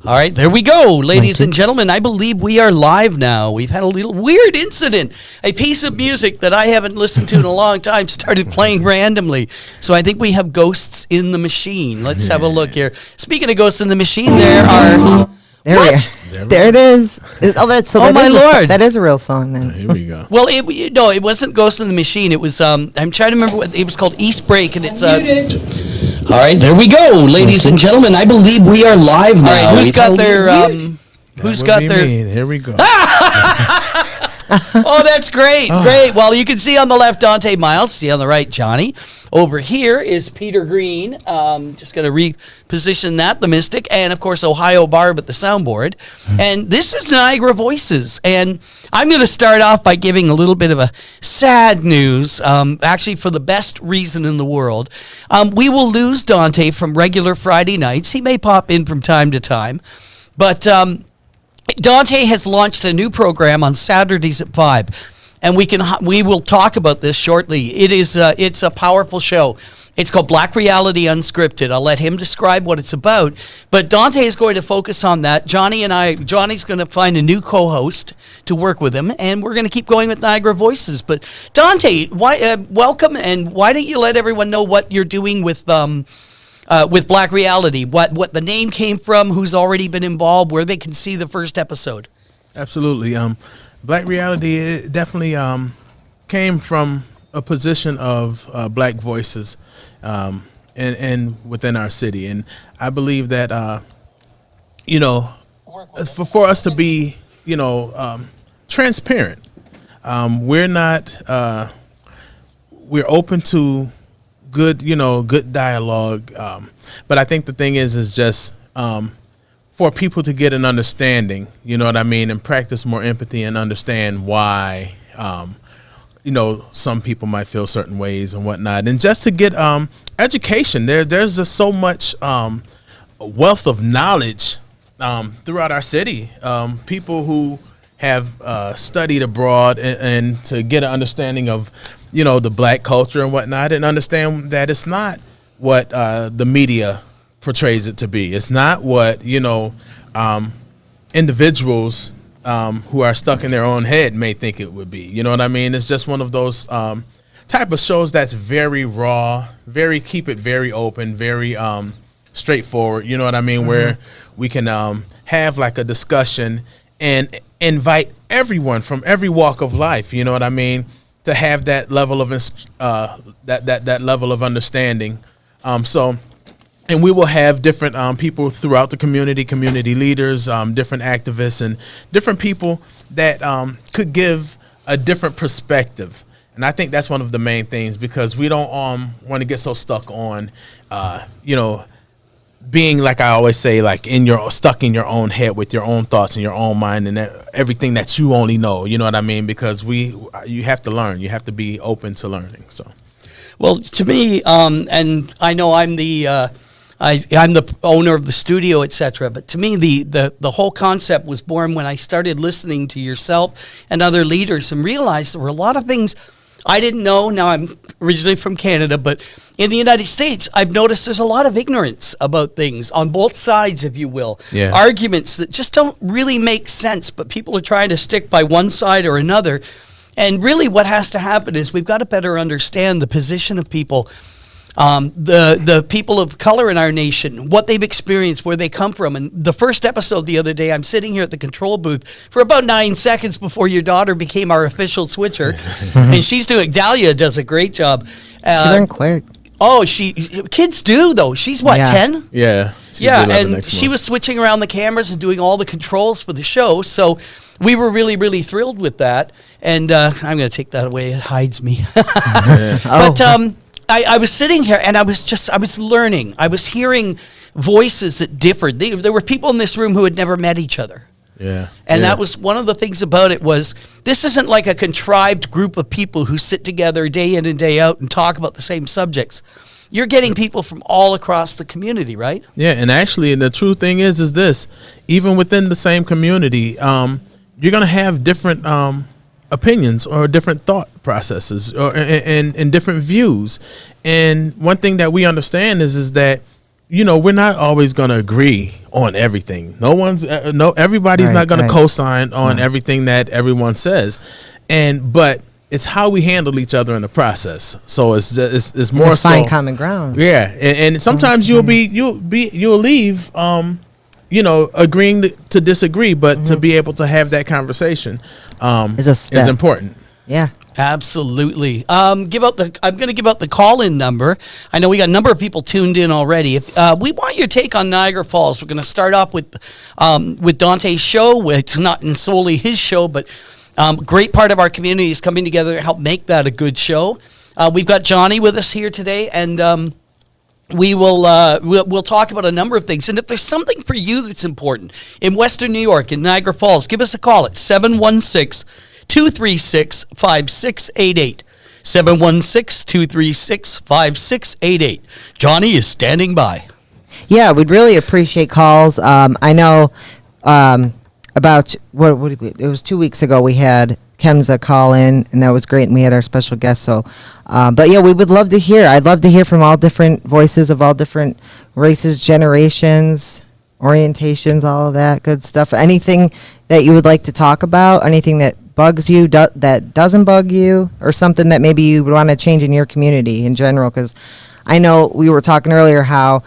All right, there we go, ladies and gentlemen. I believe we are live now. We've had a little weird incident. A piece of music that I haven't listened to in a long time started playing randomly. So I think we have ghosts in the machine. Let's have a look here. Speaking of ghosts in the machine, there are... There it is. My Lord. That is a real song then. Here we go. Well, it wasn't Ghost in the Machine. It was, I'm trying to remember what, it was called East Break, and it's... All right, there we go, ladies and gentlemen. I believe we are live now. All right, who's got their... Here we go. Oh, that's great. Great. Well, you can see on the left Dante Miles, see on the right Johnny. Over here is Peter Green. Just going to reposition that, the Mystic, and of course Ohio Barb at the soundboard. And this is Niagara Voices. And I'm going to start off by giving a little bit of a sad news, actually for the best reason in the world. We will lose Dante from regular Friday nights. He may pop in from time to time, but... Dante has launched a new program on Saturdays at 5, and we will talk about this shortly. It's a powerful show. It's called Black Reality Unscripted. I'll let him describe what it's about, but Dante is going to focus on that. Johnny's going to find a new co-host to work with him, and we're going to keep going with Niagara Voices. But Dante, welcome, and why don't you let everyone know what you're doing with Black Reality, what the name came from, who's already been involved, where they can see the first episode. Absolutely. Black Reality definitely came from a position of black voices and within our city. And I believe that, for us to be, transparent, we're open to good dialogue. But I think the thing is just for people to get an understanding, you know what I mean, and practice more empathy and understand why, some people might feel certain ways and whatnot. And just to get education, there's just so much wealth of knowledge throughout our city. People who have studied abroad and to get an understanding of the black culture and whatnot, and understand that it's not what the media portrays it to be. It's not what individuals who are stuck in their own head may think it would be. You know what I mean? It's just one of those type of shows that's very raw, keep it very open, very straightforward. You know what I mean? Mm-hmm. Where we can have like a discussion and invite everyone from every walk of life. You know what I mean? To have that level of that level of understanding, and we will have different people throughout the community leaders, different activists, and different people that could give a different perspective. And I think that's one of the main things, because we don't want to get so stuck on, being, like I always say, like stuck in your own head with your own thoughts and your own mind and everything that you only know. You know what I mean? Because you have to learn. You have to be open to learning. So, well, to me, and I know I'm the I'm the owner of the studio, etc. But to me, the whole concept was born when I started listening to yourself and other leaders and realized there were a lot of things I didn't know. Now, I'm originally from Canada, but in the United States, I've noticed there's a lot of ignorance about things on both sides, if you will. Yeah. Arguments that just don't really make sense, but people are trying to stick by one side or another. And really what has to happen is we've got to better understand the position of people, the people of color in our nation, what they've experienced, where they come from. And the first episode the other day, I'm sitting here at the control booth for about 9 seconds before your daughter became our official switcher. And Dahlia does a great job. She learned quick. Oh, kids do, though. She's what, 10? Yeah. Yeah, and she was switching around the cameras and doing all the controls for the show. So we were really, really thrilled with that. And I'm going to take that away. It hides me. But I was sitting here and I was learning. I was hearing voices that differed. There were people in this room who had never met each other. Yeah. And that was one of the things about it was this isn't like a contrived group of people who sit together day in and day out and talk about the same subjects. You're getting people from all across the community, right? Yeah, and actually the true thing is this, even within the same community, you're going to have different opinions or different thought processes and different views. And one thing that we understand is that we're not always going to agree on everything. Everybody's Right, not going right. to co-sign on everything that everyone says, but it's how we handle each other in the process. So it's more And so find common ground. yeah, and sometimes you'll leave agreeing to disagree, but to be able to have that conversation Is a step. is important. Yeah. Absolutely. I'm going to give out the call-in number. I know we got a number of people tuned in already. If we want your take on Niagara Falls, we're going to start off with Dante's show. It's not solely his show, but great part of our community is coming together to help make that a good show. We've got Johnny with us here today, and we'll talk about a number of things. And if there's something for you that's important in Western New York, in Niagara Falls, give us a call at 716-236-5688. 716-236-5688. Johnny is standing by. Yeah, we'd really appreciate calls. I know about it was 2 weeks ago we had Kemsa call in, and that was great, and we had our special guest. So, but yeah, we would love to hear. I'd love to hear from all different voices of all different races, generations, orientations, all of that good stuff. Anything that you would like to talk about, anything that bugs you, that doesn't bug you, or something that maybe you would want to change in your community in general. Because I know we were talking earlier how,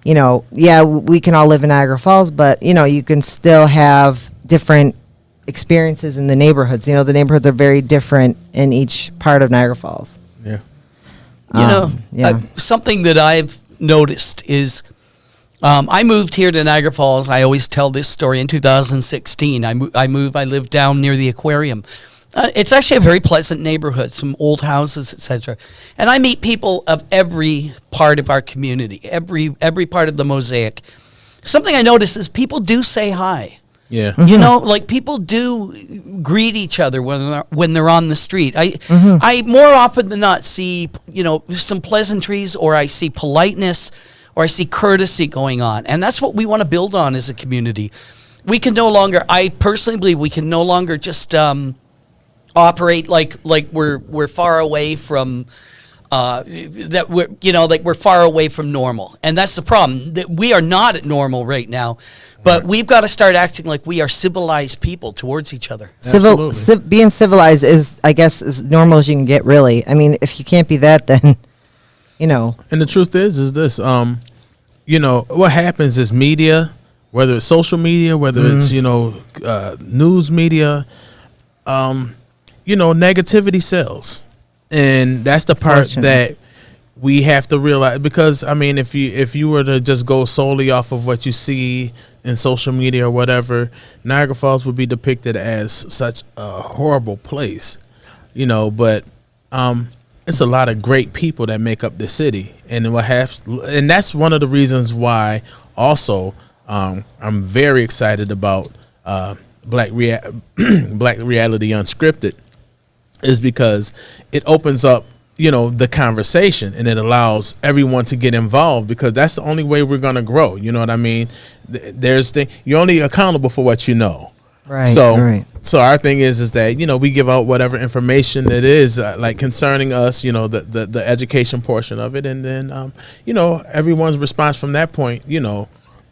we can all live in Niagara Falls, but, you can still have different experiences in the neighborhoods. The neighborhoods are very different in each part of Niagara Falls. Yeah. Something that I've noticed is I moved here to Niagara Falls. I always tell this story. In 2016, I lived down near the aquarium. It's actually a very pleasant neighborhood, some old houses, etc. And I meet people of every part of our community, every part of the mosaic. Something I notice is people do say hi. Yeah. People do greet each other when they're on the street. I more often than not see, some pleasantries, or I see politeness, or I see courtesy going on. And that's what we want to build on as a community. We can no longer, I personally believe we can no longer just operate like we're far away from we're far away from normal. And that's the problem. That we are not at normal right now. But we've got to start acting like we are civilized people towards each other. Being civilized is, I guess, as normal as you can get, really. I mean, if you can't be that, then, And the truth is this, what happens is media, whether it's social media, whether it's, news media, negativity sells. And that's the part that we have to realize, because if you were to just go solely off of what you see in social media or whatever, Niagara Falls would be depicted as such a horrible place, but it's a lot of great people that make up the city, and that's one of the reasons why also I'm very excited about Black Reality Unscripted, is because it opens up the conversation, and it allows everyone to get involved, because that's the only way we're going to grow. You know what I mean? You're only accountable for what you know. Right. So our thing is that, we give out whatever information that is like concerning us, the education portion of it. And then, everyone's response from that point,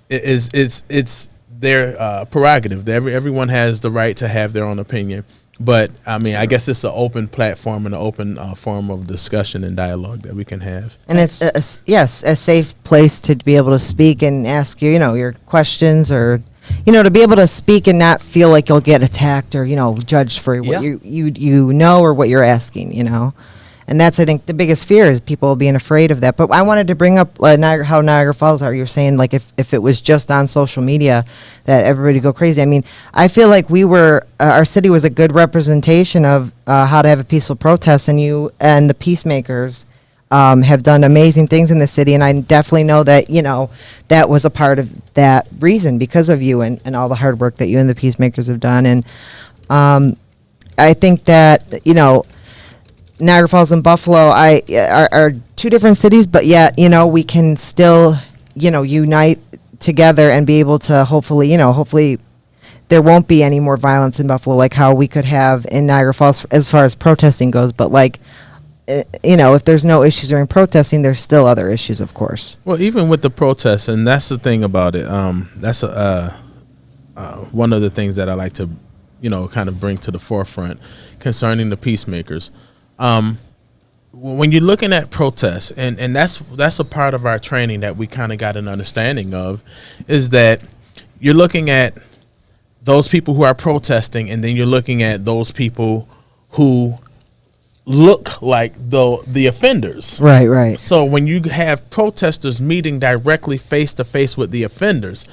it's their prerogative. Everyone has the right to have their own opinion. But I guess it's an open platform and an open form of discussion and dialogue that we can have. And it's a safe place to be able to speak and ask your questions, or to be able to speak and not feel like you'll get attacked or judged for what you know or what you're asking. And that's, I think, the biggest fear is people being afraid of that. But I wanted to bring up how Niagara Falls are. You're saying, like, if it was just on social media that everybody go crazy. I feel like our city was a good representation of how to have a peaceful protest, and you and the peacemakers have done amazing things in the city. And I definitely know that, that was a part of that reason, because of you and all the hard work that you and the peacemakers have done. And I think that, Niagara Falls and Buffalo are two different cities, but yet, we can still, unite together and be able to hopefully there won't be any more violence in Buffalo, like how we could have in Niagara Falls as far as protesting goes. But like if there's no issues during protesting, there's still other issues, of course. Well, even with the protests, and that's the thing about it. That's one of the things that I like to, kind of bring to the forefront concerning the peacemakers. When you're looking at protests, and that's a part of our training that we kind of got an understanding of, is that you're looking at those people who are protesting, and then you're looking at those people who look like the offenders. Right. So when you have protesters meeting directly face to face with the offenders,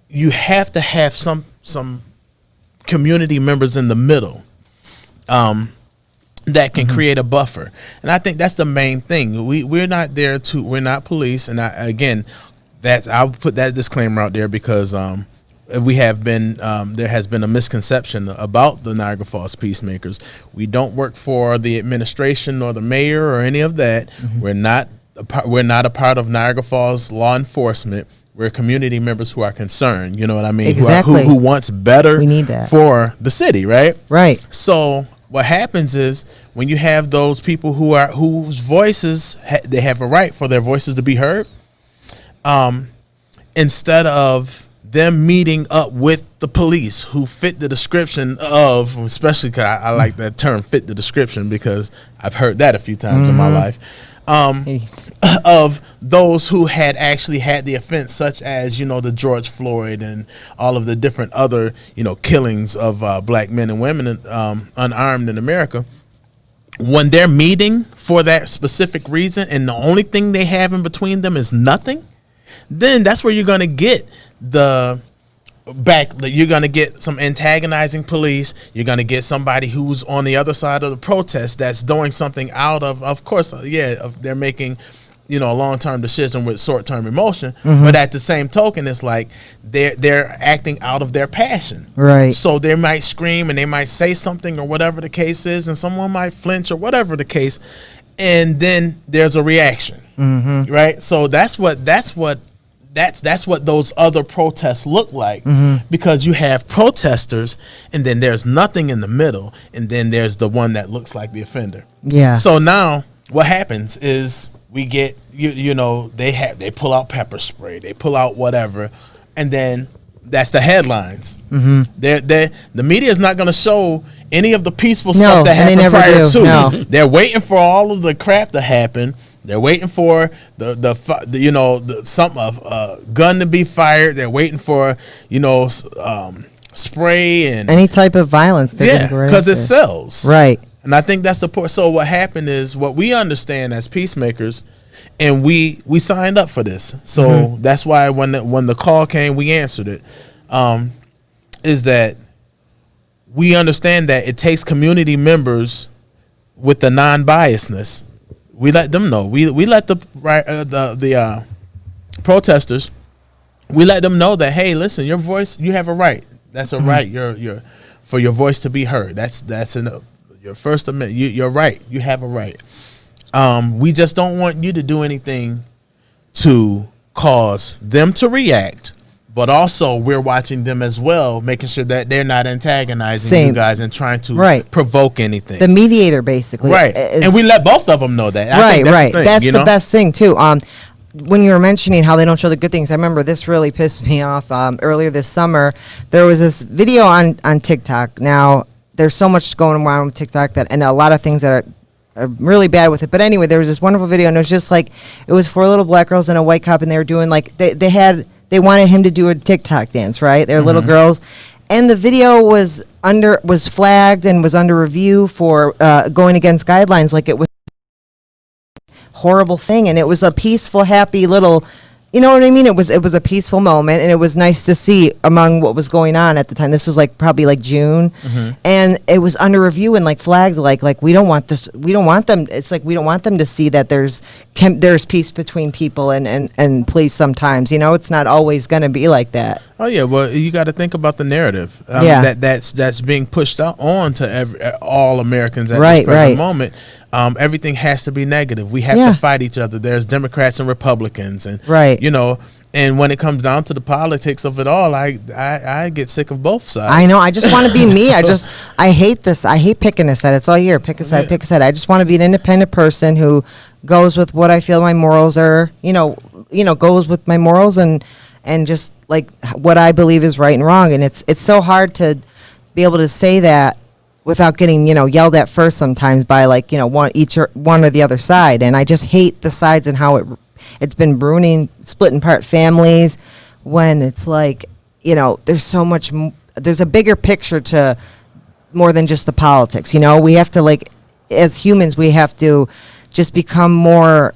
you have to have some community members in the middle that can create a buffer. And I think that's the main thing. We're not police. And I'll put that disclaimer out there because there has been a misconception about the Niagara Falls peacemakers. We don't work for the administration or the mayor or any of that. We're not a part of Niagara Falls law enforcement. We're community members who are concerned. You know what I mean? Exactly. Who wants better We need that. for the city, right? Right. So what happens is when you have those people whose voices they have a right for their voices to be heard, instead of them meeting up with the police who fit the description of, especially 'cause I like that term, fit the description, because I've heard that a few times in my life, of those who had actually had the offense, such as, the George Floyd and all of the different other, killings of black men and women unarmed in America. When they're meeting for that specific reason and the only thing they have in between them is nothing, then that's where you're going to get you're going to get some antagonizing police. You're going to get somebody who's on the other side of the protest that's doing something out of course, they're making, a long-term decision with short-term emotion. But at the same token, it's like they're acting out of their passion. Right. So they might scream and they might say something or whatever the case is, and someone might flinch or whatever the case, and then there's a reaction. Right. So that's what those other protests look like, because you have protesters and then there's nothing in the middle, and then there's the one that looks like the offender. Yeah. So now what happens is we get they pull out pepper spray, they pull out whatever, and then that's the headlines. The media is not going to show any of the peaceful stuff that happened prior to. No. They're waiting for all of the crap to happen. They're waiting for gun to be fired. They're waiting for spray and Any type of violence. because it sells. Right. And I think that's the point. So what happened is, what we understand as peacemakers, and we signed up for this. So that's why when the call came, we answered it. Is that we understand that it takes community members with the non-biasness. We let them know. We let the protesters. We let them know that, hey, listen, your voice, you have a right. That's a right. For your voice to be heard. That's your First Amendment. You're right. You have a right. We just don't want you to do anything to cause them to react, but also we're watching them as well, making sure that they're not antagonizing you guys and trying to provoke anything. The mediator, basically. Right. And we let both of them know that. That's the best thing, too. When you were mentioning how they don't show the good things, I remember this really pissed me off. Earlier this summer, there was this video on TikTok. Now, there's so much going on with TikTok and a lot of things that are really bad with it. But anyway, there was this wonderful video, and it was just like, it was 4 little black girls and a white cop, and they were doing like, they wanted him to do a TikTok dance, right? They're little girls. And the video was flagged and was under review for going against guidelines, like it was a horrible thing. And it was a peaceful, happy little, you know what I mean? It was a peaceful moment, and it was nice to see among what was going on at the time. This was probably June, and it was under review and flagged like we don't want this. We don't want them. It's like we don't want them to see that there's peace between people and police. Sometimes, it's not always going to be like that. Oh yeah, well you got to think about the narrative that's being pushed out on to all Americans at this present moment. Everything has to be negative. We have to fight each other. There's Democrats and Republicans, and you know. And when it comes down to the politics of it all, I get sick of both sides. I know. I just want to be me. I hate this. I hate picking a side. It's all year. Pick a side, pick a side. I just want to be an independent person who goes with what I feel my morals are, goes with my morals and just like what I believe is right and wrong. And it's so hard to be able to say that without getting, yelled at first sometimes by one or the other side. And I just hate the sides and how it's been splitting apart families when it's like, there's so much, there's a bigger picture to more than just the politics. We have to as humans, we have to just become more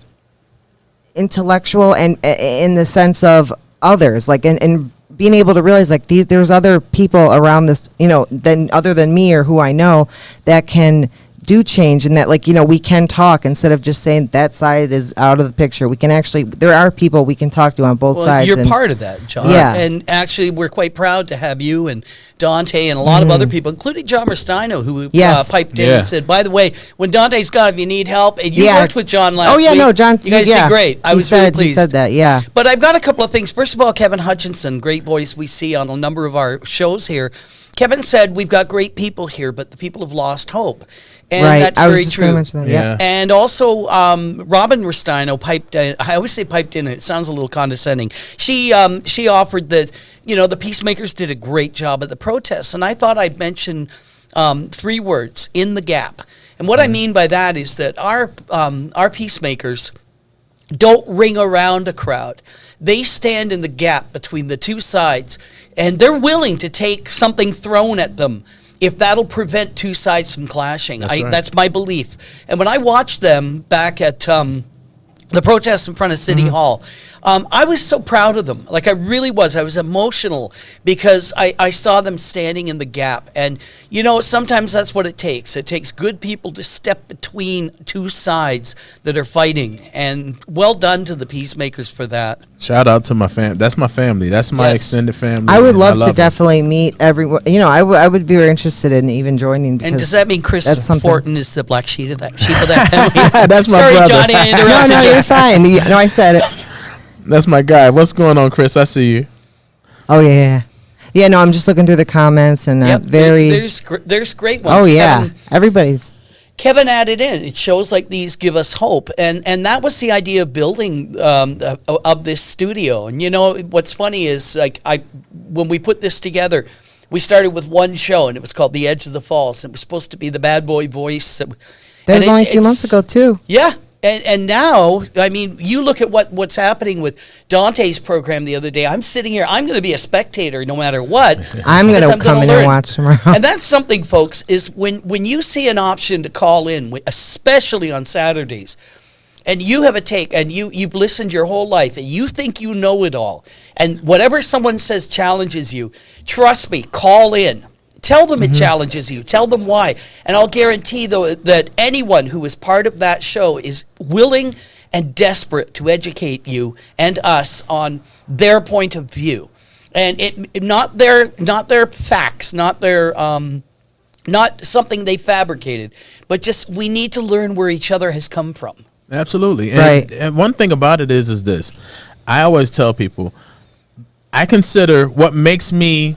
intellectual and in the sense of others, and being able to realize there's other people around this, than other than me or who I know that can do change, and that we can talk instead of just saying that side is out of the picture. We can actually, there are people we can talk to on both sides. You're part of that, John. Yeah. And actually, we're quite proud to have you and Dante and a lot of other people, including John Rustino, who piped in and said, by the way, when Dante's gone, if you need help, and you worked with John last week. No, John. You guys did great. I was really pleased. He said that, yeah. But I've got a couple of things. First of all, Kevin Hutchinson, great voice we see on a number of our shows here. Kevin said, we've got great people here, but the people have lost hope. And that's very true. That, yeah. And also, Robin Rustino piped in. I always say piped in. It sounds a little condescending. She offered that, the peacemakers did a great job at the protests. And I thought I'd mention 3 words: in the gap. And what I mean by that is that our peacemakers don't ring around a crowd. They stand in the gap between the two sides, and they're willing to take something thrown at them if that'll prevent two sides from clashing. That's my belief. And when I watched them back at the protests in front of City Hall, I was so proud of them. I really was. I was emotional because I saw them standing in the gap. And, sometimes that's what it takes. It takes good people to step between two sides that are fighting. And well done to the peacemakers for that. Shout out to my family. That's my family. That's my extended family. I would love to definitely meet everyone. I would be very interested in even joining. And does that mean Chris Fortin is the black sheep of that family? That's my brother. Sorry, Johnny, I interrupted you. No, you're fine. No, I said it. That's my guy. What's going on, Chris? I see you. Oh, yeah. Yeah, no, I'm just looking through the comments and there's great ones. Oh, yeah. Kevin added in. It shows like these give us hope. And that was the idea of building of this studio. And, what's funny is when we put this together, we started with one show, and it was called The Edge of the Falls. It was supposed to be the bad boy voice. That was only a few months ago, too. Yeah. And now, you look at what's happening with Dante's program the other day. I'm sitting here. I'm going to be a spectator no matter what. I'm going to come in and watch tomorrow. And that's something, folks, is when you see an option to call in, especially on Saturdays, and you have a take, and you've listened your whole life, and you think you know it all, and whatever someone says challenges you, trust me, call in. Tell them it challenges you. Tell them why. And I'll guarantee, though, that anyone who is part of that show is willing and desperate to educate you and us on their point of view. And not their facts, not their not something they fabricated, but just we need to learn where each other has come from. Absolutely. Right. And one thing about it is this. I always tell people, I consider what makes me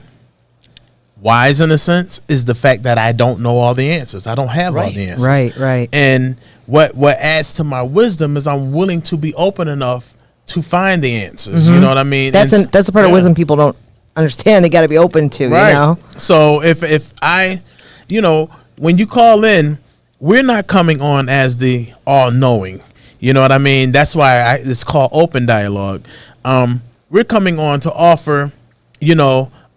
wise in a sense is the fact that I don't know all the answers. I don't have all the answers. Right. And what adds to my wisdom is I'm willing to be open enough to find the answers. You know what I mean? That's a part of wisdom people don't understand. They got to be open to, So if I, when you call in, we're not coming on as the all-knowing. You know what I mean? That's why it's called open dialogue. We're coming on to offer,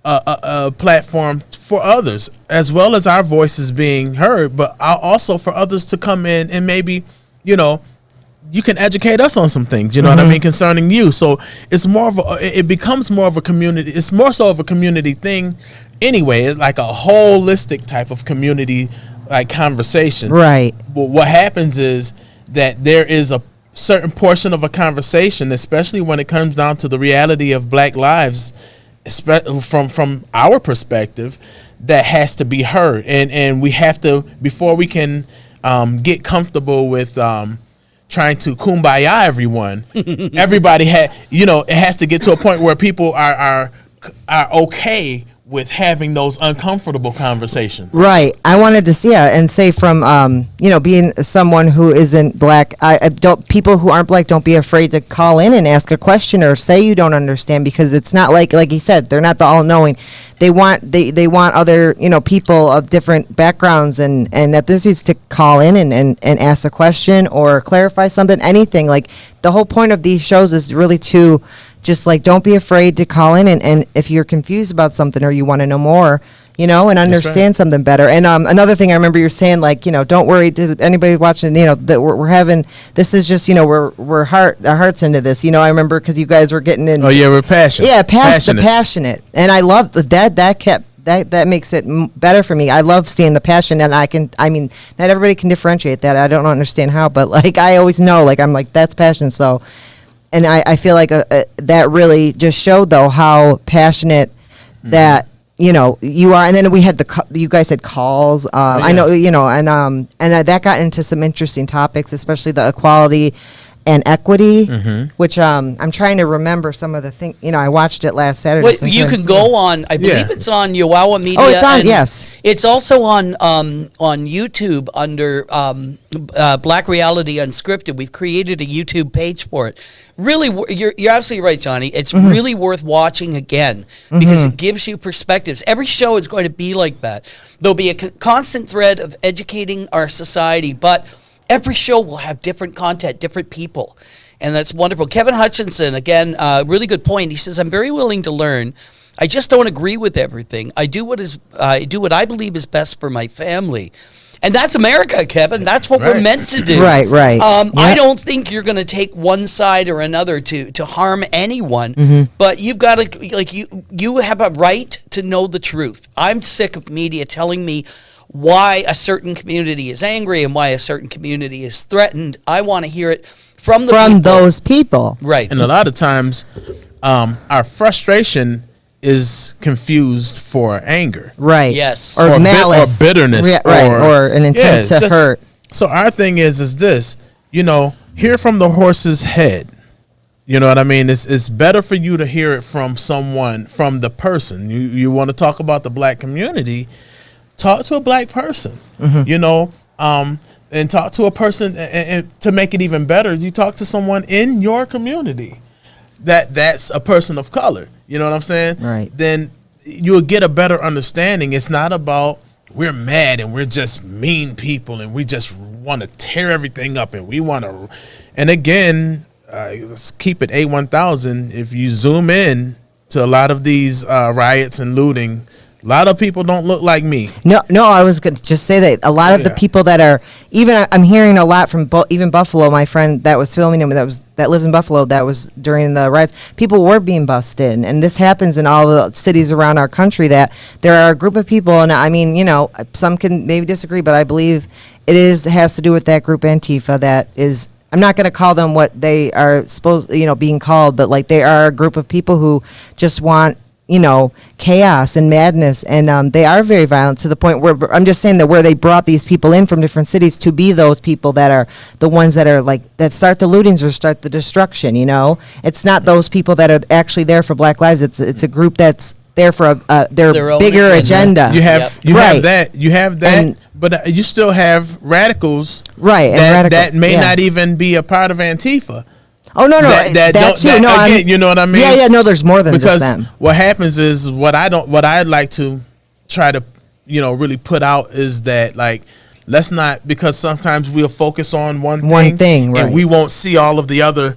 a platform for others, as well as our voices being heard, but also for others to come in and maybe, you can educate us on some things, what I mean, concerning you. So it's it becomes more of a community. It's more so of a community thing anyway. It's like a holistic type of community, like conversation. Right. But what happens is that there is a certain portion of a conversation, especially when it comes down to the reality of Black lives, from our perspective, that has to be heard, and we have to, before we can get comfortable with trying to kumbaya everyone. Everybody it has to get to a point where people are okay with having those uncomfortable conversations. Right. I wanted to see and say from being someone who isn't black, I don't, people who aren't black, don't be afraid to call in and ask a question or say you don't understand, because it's not like he said, they're not the all knowing. They want other people of different backgrounds and that this is to call in and ask a question or clarify something, anything. Like, the whole point of these shows is really to just don't be afraid to call in and if you're confused about something or you want to know more, and understand something better. And another thing I remember you're saying, don't worry, to anybody watching, that we're having, this is just, we're our heart's into this. I remember because you guys were getting in. Oh yeah, we're passionate. Yeah, passionate. And I love that. That makes it better for me. I love seeing the passion, and not everybody can differentiate that. I don't understand how, but I always know, I'm that's passion. So, and I feel like that really just showed though how passionate that you are. And then we had you guys had calls. I know and that got into some interesting topics, especially the equality and equity, which I'm trying to remember some of the things. I watched it last Saturday. Wait, you can go on. I believe it's on Yowawa Media. Oh, it's on. Yes, it's also on YouTube under Black Reality Unscripted. We've created a YouTube page for it. Really, you're absolutely right, Johnny. It's really worth watching again because it gives you perspectives. Every show is going to be like that. There'll be a constant thread of educating our society, but every show will have different content, different people, and that's wonderful. Kevin Hutchinson, again, really good point. He says, "I'm very willing to learn. I just don't agree with everything. I do what I believe is best for my family." And that's America, Kevin. That's what we're meant to do. Right. Yep. I don't think you're going to take one side or another to harm anyone, but you've got to, you have a right to know the truth. I'm sick of media telling me why a certain community is angry and why a certain community is threatened. I want to hear it from those people. Right. And a lot of times, our frustration is confused for anger. Right. Yes. Or malice. Or bitterness. Or an intent to hurt. So our thing is this, hear from the horse's head. You know what I mean? It's better for you to hear it from someone, from the person. You want to talk about the black community, talk to a black person, and talk to a person, and to make it even better, you talk to someone in your community that's a person of color. You know what I'm saying? Right. Then you'll get a better understanding. It's not about we're mad and we're just mean people and we just want to tear everything up and we want to. And again, let's keep it A1000. If you zoom in to a lot of these riots and looting, a lot of people don't look like me. No, I was going to just say that a lot of the people that are, even I'm hearing a lot from even Buffalo, my friend that was filming him, that lives in Buffalo, that was during the riots, people were being busted. And this happens in all the cities around our country, that there are a group of people, and I mean, some can maybe disagree, but I believe it has to do with that group Antifa that is, I'm not going to call them what they are supposed, being called, but they are a group of people who just want, chaos and madness, and they are very violent to the point where I'm just saying that where they brought these people in from different cities to be those people that are the ones that are that start the lootings or start the destruction. It's not those people that are actually there for Black Lives. It's a group that's there for their bigger agenda. You have that, but you still have radicals, right? That may not even be a part of Antifa. Oh no, that's too. No, again, you know what I mean? Yeah. No, there's more than because just them. What happens is what I'd like to try to really put out is that let's not, because sometimes we'll focus on one thing, right, and we won't see all of the other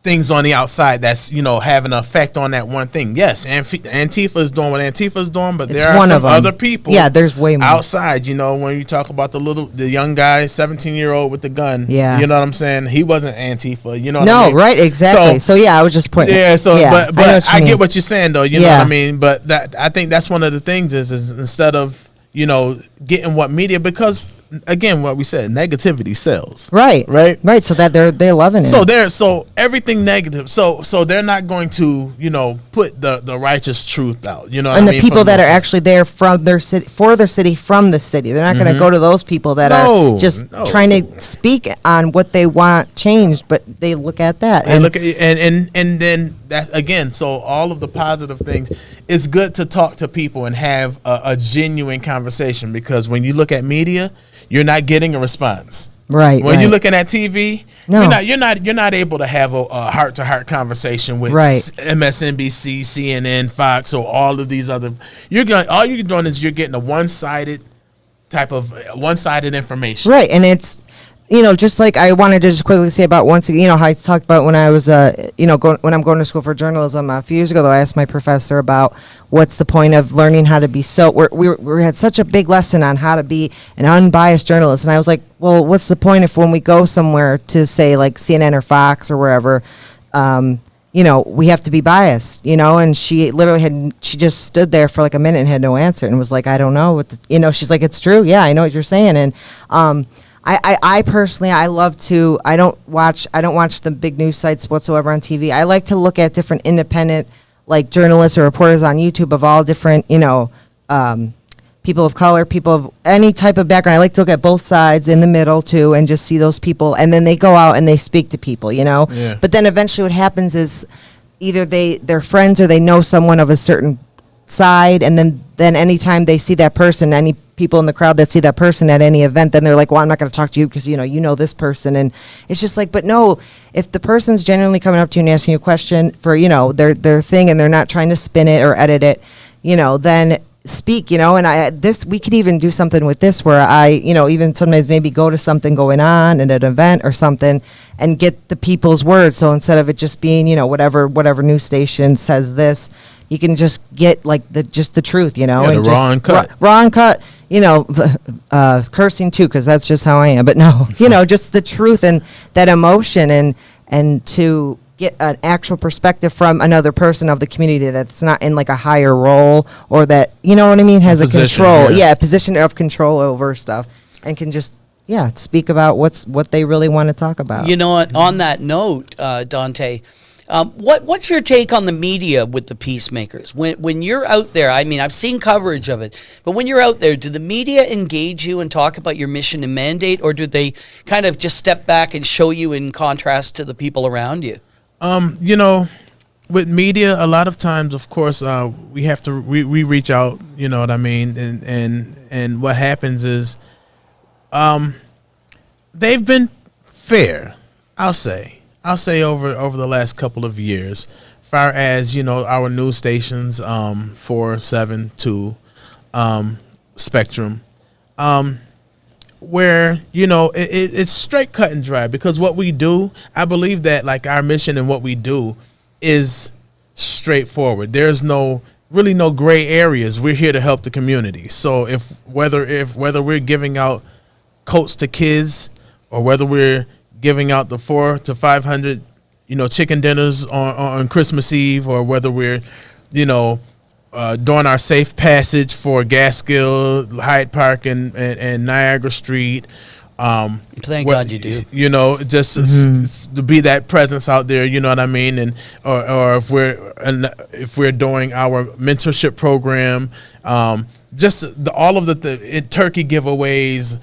things on the outside that's having an effect on that one thing. Yes, Antifa is doing what Antifa is doing, but there are some other people. Yeah, there's way more outside. When you talk about the young guy, 17-year-old with the gun. Yeah, you know what I'm saying. He wasn't Antifa. You know. No, what I mean? Right, exactly. So yeah, I was just pointing. Yeah. So, yeah, but I get what you're saying though. You know what I mean. But I think that's one of the things is instead of getting what media, because again, what we said, negativity sells. Right. Right. So that they're loving it. So everything negative. So they're not going to, put the righteous truth out. You know, and what the I mean? people that are actually there from their city, for their city, from the city, they're not going to go to those people that are just trying to speak on what they want changed, but they look at that and look at and then that again. So all of the positive things, it's good to talk to people and have a genuine conversation, because when you look at media, you're not getting a response. Right. When you're looking at TV, no. you're not able to have a heart-to-heart conversation with MSNBC, CNN, Fox, or all of these other. All you're doing is you're getting a one-sided information. Right, and it's just like I wanted to just quickly say about once again, how I talked about when I was when I'm going to school for journalism a few years ago, though, I asked my professor about what's the point of learning how to be we had such a big lesson on how to be an unbiased journalist, and I was like, well, what's the point if when we go somewhere to say like CNN or Fox or wherever, we have to be biased, and she literally she just stood there for like a minute and had no answer and was like, I don't know what she's like, it's true. Yeah, I know what you're saying. And, I personally, I don't watch the big news sites whatsoever on TV. I like to look at different independent, like journalists or reporters on YouTube of all different, people of color, people of any type of background. I like to look at both sides in the middle too, and just see those people. And then they go out and they speak to people, Yeah. But then eventually what happens is either they're friends or they know someone of a certain side, and then anytime they see that person, any people in the crowd that see that person at any event, then they're like, well, I'm not going to talk to you because you know this person. And it's just like, but no, if the person's genuinely coming up to you and asking you a question for their thing, and they're not trying to spin it or edit it, then speak. And we could even do something with this where I even sometimes maybe go to something going on at an event or something and get the people's words. So instead of it just being whatever news station says this, you can just get like the truth, and the raw and cut. Raw and cut, cursing too, because that's just how I am. But no, just the truth and that emotion and to get an actual perspective from another person of the community that's not in like a higher role, or that, has a control, a position of control over stuff, and can just speak about what they really want to talk about. You know what? On that note, Dante, what's your take on the media with the peacemakers? When you're out there, I mean, I've seen coverage of it, but when you're out there, do the media engage you and talk about your mission and mandate, or do they kind of just step back and show you in contrast to the people around you? With media, a lot of times, of course, we have to we reach out. You know what I mean, and what happens is, they've been fair. I'll say over the last couple of years, far as our news stations, 4, 7, 2, Spectrum, where it's straight cut and dry, because what we do, I believe that like our mission and what we do is straightforward. There's really no gray areas. We're here to help the community. So whether we're giving out coats to kids, or whether we're giving out the 400 to 500 chicken dinners on Christmas Eve, or whether we're doing our safe passage for Gaskill, Hyde Park, and Niagara Street. Thank God you do. Just to be that presence out there. You know what I mean? And or if we're doing our mentorship program, just all of the turkey giveaways.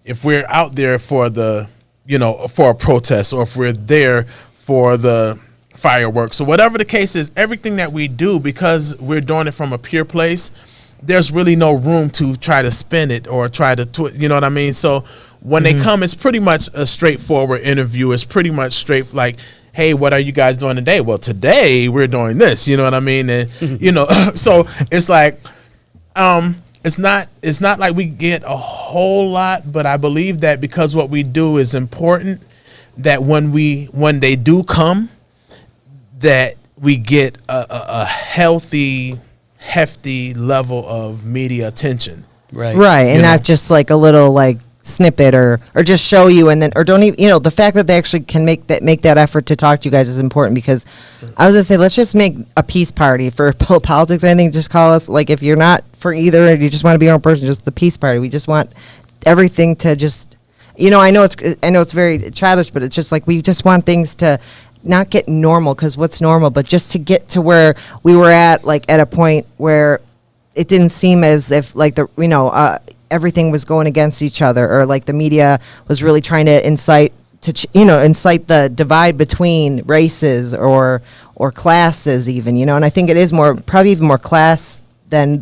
If we're out there for for a protest, or if we're there for the fireworks, or whatever the case is, everything that we do, because we're doing it from a pure place, there's really no room to try to spin it or try to you know what I mean? So when they come, it's pretty much a straightforward interview. It's pretty much straight, like, hey, what are you guys doing today? Well, today we're doing this, you know what I mean? And so it's like, it's not like we get a whole lot, but I believe that because what we do is important, that when they do come, that we get a healthy, hefty level of media attention. Right. And not just like a little like snippet or just show you, and then, or don't even, the fact that they actually can make that effort to talk to you guys is important, because I was gonna say, let's just make a peace party for politics. I think just call us, like, if you're not for either and you just want to be your own person, just the peace party. We just want everything to just, I know it's very childish, but it's just like we just want things to not get normal, because what's normal, but just to get to where we were at a point where it didn't seem as if like everything was going against each other, or like the media was really trying to incite incite the divide between races or classes even, and I think it is probably even more class than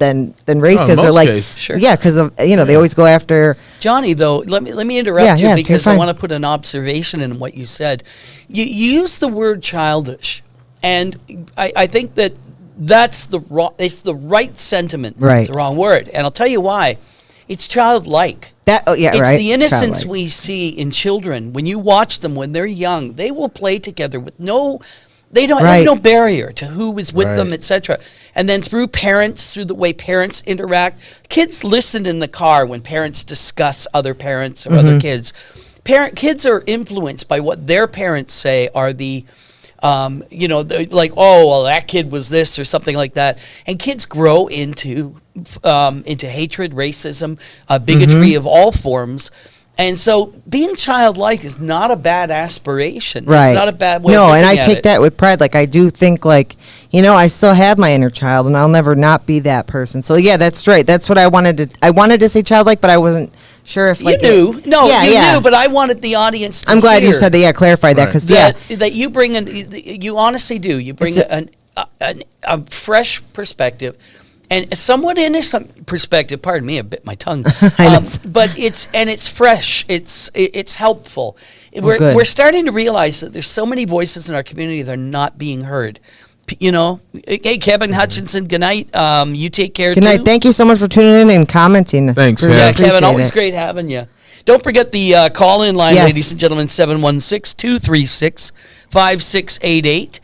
race, because they're like, sure. yeah, because they always go after Johnny. Though let me interrupt you because I want to put an observation in what you said. You use the word childish, and I think that's it's the right sentiment. Right. It's the wrong word, and I'll tell you why. It's childlike. It's the innocence we see in children. When you watch them when they're young, they will play together with they don't have no barrier to who is with them, etc. And then through the way parents interact, kids listen in the car when parents discuss other parents or other kids. Kids are influenced by what their parents say are the like, oh, well, that kid was this or something like that. And kids grow into hatred, racism, bigotry of all forms. And so being childlike is not a bad aspiration. Right. It's not a bad way No, of looking and I at take it. that with pride. Like, I do think, like, I still have my inner child, and I'll never not be that person. So, yeah, that's right. That's what I wanted to say childlike, but I wasn't sure if, like... You knew. Knew, but I wanted the audience to I'm glad you hear said that, clarify that, because, that you bring you honestly do. You bring a fresh perspective. And somewhat innocent perspective. Pardon me, I bit my tongue. But it's fresh. It's helpful. We're starting to realize that there's so many voices in our community that are not being heard. Hey, Kevin Hutchinson. Good night. You take care. Good night. Thank you so much for tuning in and commenting. Thanks. Really Yeah, Kevin. Always it. great having you. Don't forget the call-in line, Yes. ladies and gentlemen. 716-236-5688.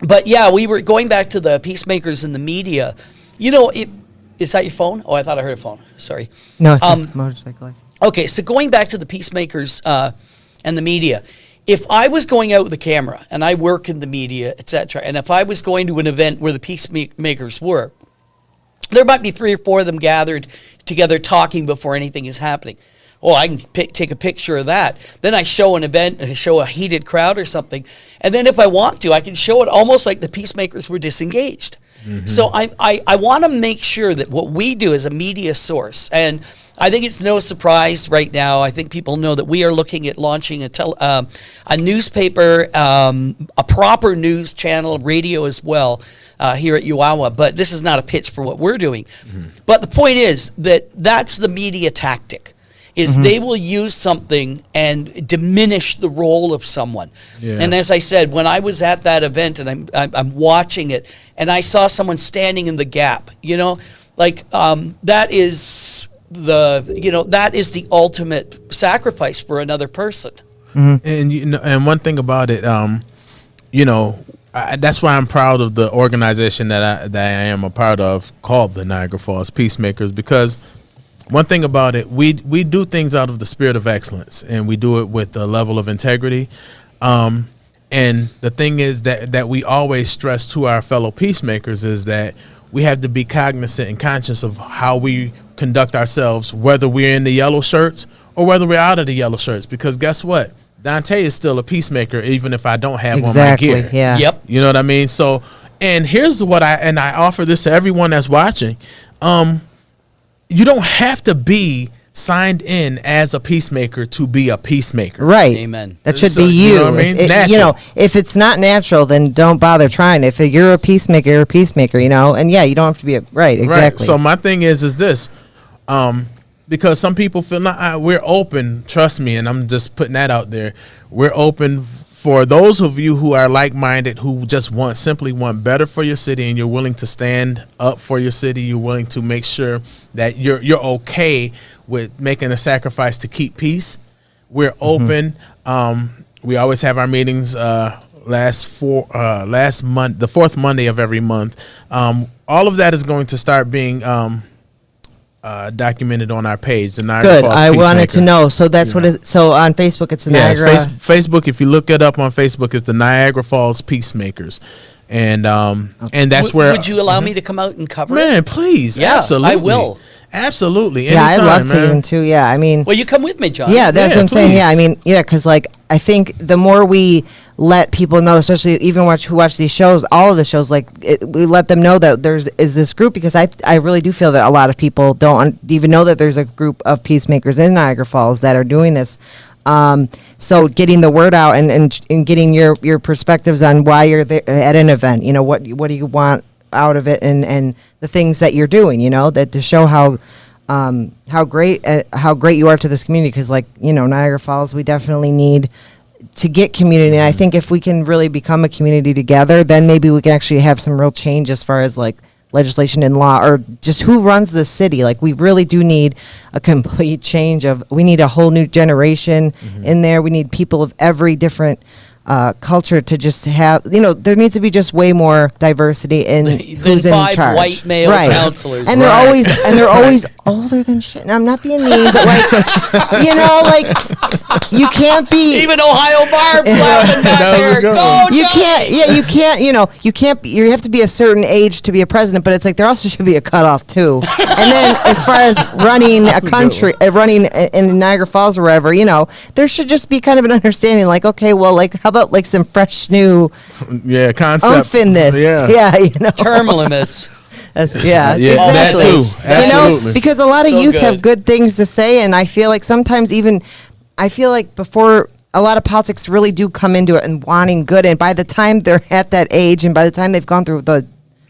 But yeah, we were going back to the peacemakers in the media. Is that your phone? Oh, I thought I heard a phone. Sorry. No, it's a motorcycle. Okay, so going back to the peacemakers and the media, if I was going out with a camera and I work in the media, etc., and if I was going to an event where the peacemakers were, there might be 3 or 4 of them gathered together talking before anything is happening. Oh, I can take a picture of that. Then I show an event, show a heated crowd or something. And then if I want to, I can show it almost like the peacemakers were disengaged. So I want to make sure that what we do as a media source, and I think it's no surprise right now, I think people know that we are looking at launching a newspaper, a proper news channel, radio as well, here at Uawa. But this is not a pitch for what we're doing. But the point is that's the media tactic. They will use something and diminish the role of someone. Yeah. And as I said, when I was at that event and I'm watching it, and I saw someone standing in the gap, that is the ultimate sacrifice for another person. And one thing about it, that's why I'm proud of the organization that I am a part of, called the Niagara Falls Peacemakers, because one thing about it, we do things out of the spirit of excellence, and we do it with a level of integrity. And the thing is that we always stress to our fellow peacemakers is that we have to be cognizant and conscious of how we conduct ourselves, whether we're in the yellow shirts or whether we're out of the yellow shirts. Because guess what? Dante is still a peacemaker, even if I don't have on my gear. Yeah. Yep. You know what I mean? So, and here's what I offer this to everyone that's watching. You don't have to be signed in as a peacemaker to be a peacemaker. Right. Amen. That should So, be you. you know what I mean? Natural. If it's not natural, then don't bother trying. If you're a peacemaker, you're a peacemaker, and you don't have to be right. Exactly. Right. So my thing is this, because some people feel we're open. Trust me, and I'm just putting that out there. We're open for those of you who are like-minded, who just simply want better for your city, and you're willing to stand up for your city. You're willing to make sure that you're okay with making a sacrifice to keep peace. We're open. We always have our meetings last month, the 4th Monday of every month. All of that is going to start being documented on our page, the Niagara Falls I Peacemaker. wanted to know. So that's what it. So on Facebook, it's the Niagara. Facebook. If you look it up on Facebook, it's the Niagara Falls Peacemakers, and that's where. Would you allow me to come out and cover it? Man, please, Yeah, absolutely. I will. Absolutely. Yeah, I'd Anytime, love to man. even too. Yeah, I mean, Well, you come with me, John. yeah, that's Yeah, what I'm saying. Yeah, I please. mean, yeah, because like I think the more we let people know, especially even who watch these shows, all of the shows, like we let them know that is this group, because I really do feel that a lot of people don't even know that there's a group of peacemakers in Niagara Falls that are doing this. So getting the word out and getting your perspectives on why you're there at an event, you know, what do you want out of it, and the things that you're doing, you know, that to show how great you are to this community, because like, you know, Niagara Falls, we definitely need to get community, and I think if we can really become a community together, then maybe we can actually have some real change as far as like legislation and law, or just who runs the city. Like, we really do need a complete change we need a whole new generation in there. We need people of every different culture to just have, you know, there needs to be just way more diversity in who's in five charge. white male counselors. And they're always older than shit. And I'm not being mean, but like, you know, like, you can't be Even Ohio Barb's laughing back That was there. a good Go, one. you Johnny! can't, yeah, you can't, you know, you have to be a certain age to be a president, but it's like there also should be a cutoff too. And then as far as running a country, running in Niagara Falls or wherever, you know, there should just be kind of an understanding, like, okay, well, like, how about like some fresh new Yeah, concept. oomph in this? Yeah. You know. Term limits. Yeah, that exactly. too. You know, Absolutely. because a lot of So youth good. have good things to say, and I feel like sometimes I feel like before a lot of politics really do come into it and wanting good, and by the time they're at that age, and by the time they've gone through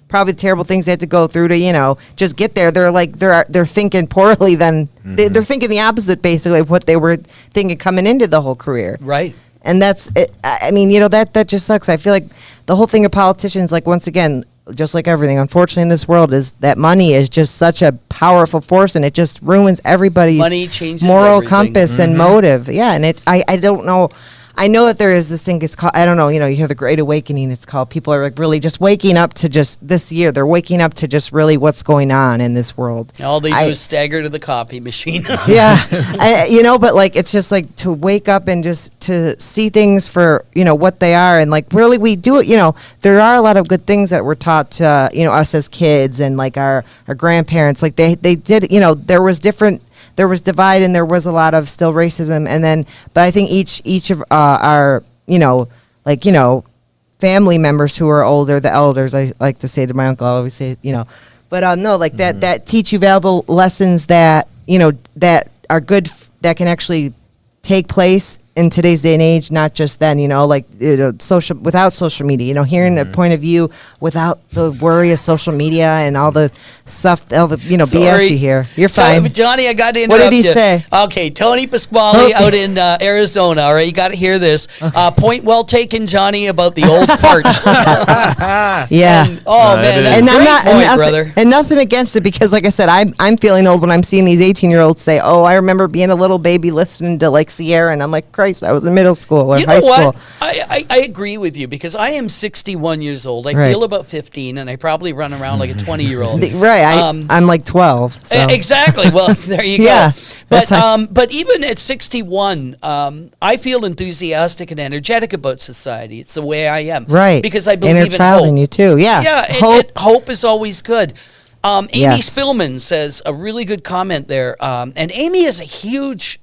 probably the terrible things they had to go through to, you know, just get there, they're like they're thinking poorly. Then they're thinking the opposite basically of what they were thinking coming into the whole career. Right. And that's it. I mean, you know, that just sucks. I feel like the whole thing of politicians, like, once again, just like everything, unfortunately, in this world, is that money is just such a powerful force, and it just ruins everybody's Money changes moral everything. compass and motive. Yeah, and I don't know. I know that there is this thing. It's called, I don't know. You know, you hear the Great Awakening. It's called, people are like really just waking up to just this year. They're waking up to just really what's going on in this world. All they do is stagger to the copy machine. Yeah, you know, but like, it's just like to wake up and just to see things for, you know, what they are, and like, really, we do it. You know, there are a lot of good things that we're taught to, you know, us as kids, and like our grandparents, like they did, you know, there was divide, and there was a lot of still racism, and then, but I think each of our, you know, like, you know, family members who are older, the elders, I like to say to my uncle, I always say, you know, but no, like that teach you valuable lessons that, you know, that are good, that can actually take place in today's day and age, not just then, you know, like, you know, without social media, you know, hearing a point of view without the worry of social media and all the stuff, all the, you know, BS you hear. You're fine. Johnny, I got to What interrupt did he you. say? Okay, Tony Pasquale out in Arizona. All right, you got to hear this. Point well taken, Johnny, about the old parts. Yeah. And, oh, No, man, it that's is. a great point, brother. And nothing against it, because like I said, I'm feeling old when I'm seeing these 18-year-olds say, "Oh, I remember being a little baby listening to like Sierra," and I'm like, Christ, I was in middle school or You high know what? school. I agree with you, because I am 61 years old. I Right. feel about 15, and I probably run around like a 20-year-old. Right, I'm like 12. So. Exactly. Well, there you Yeah, go. that's But even at 61, I feel enthusiastic and energetic about society. It's the way I am. Right. Because I believe Inner in child hope. in you too. Yeah. Yeah. Hope. Hope is always good. Amy Yes. Spillman says a really good comment there. And Amy is a huge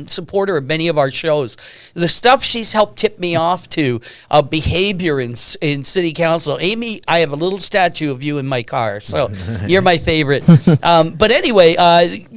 supporter of many of our shows. The stuff she's helped tip me off to behavior in city council. Amy, I have a little statue of you in my car, so you're my favorite. But anyway,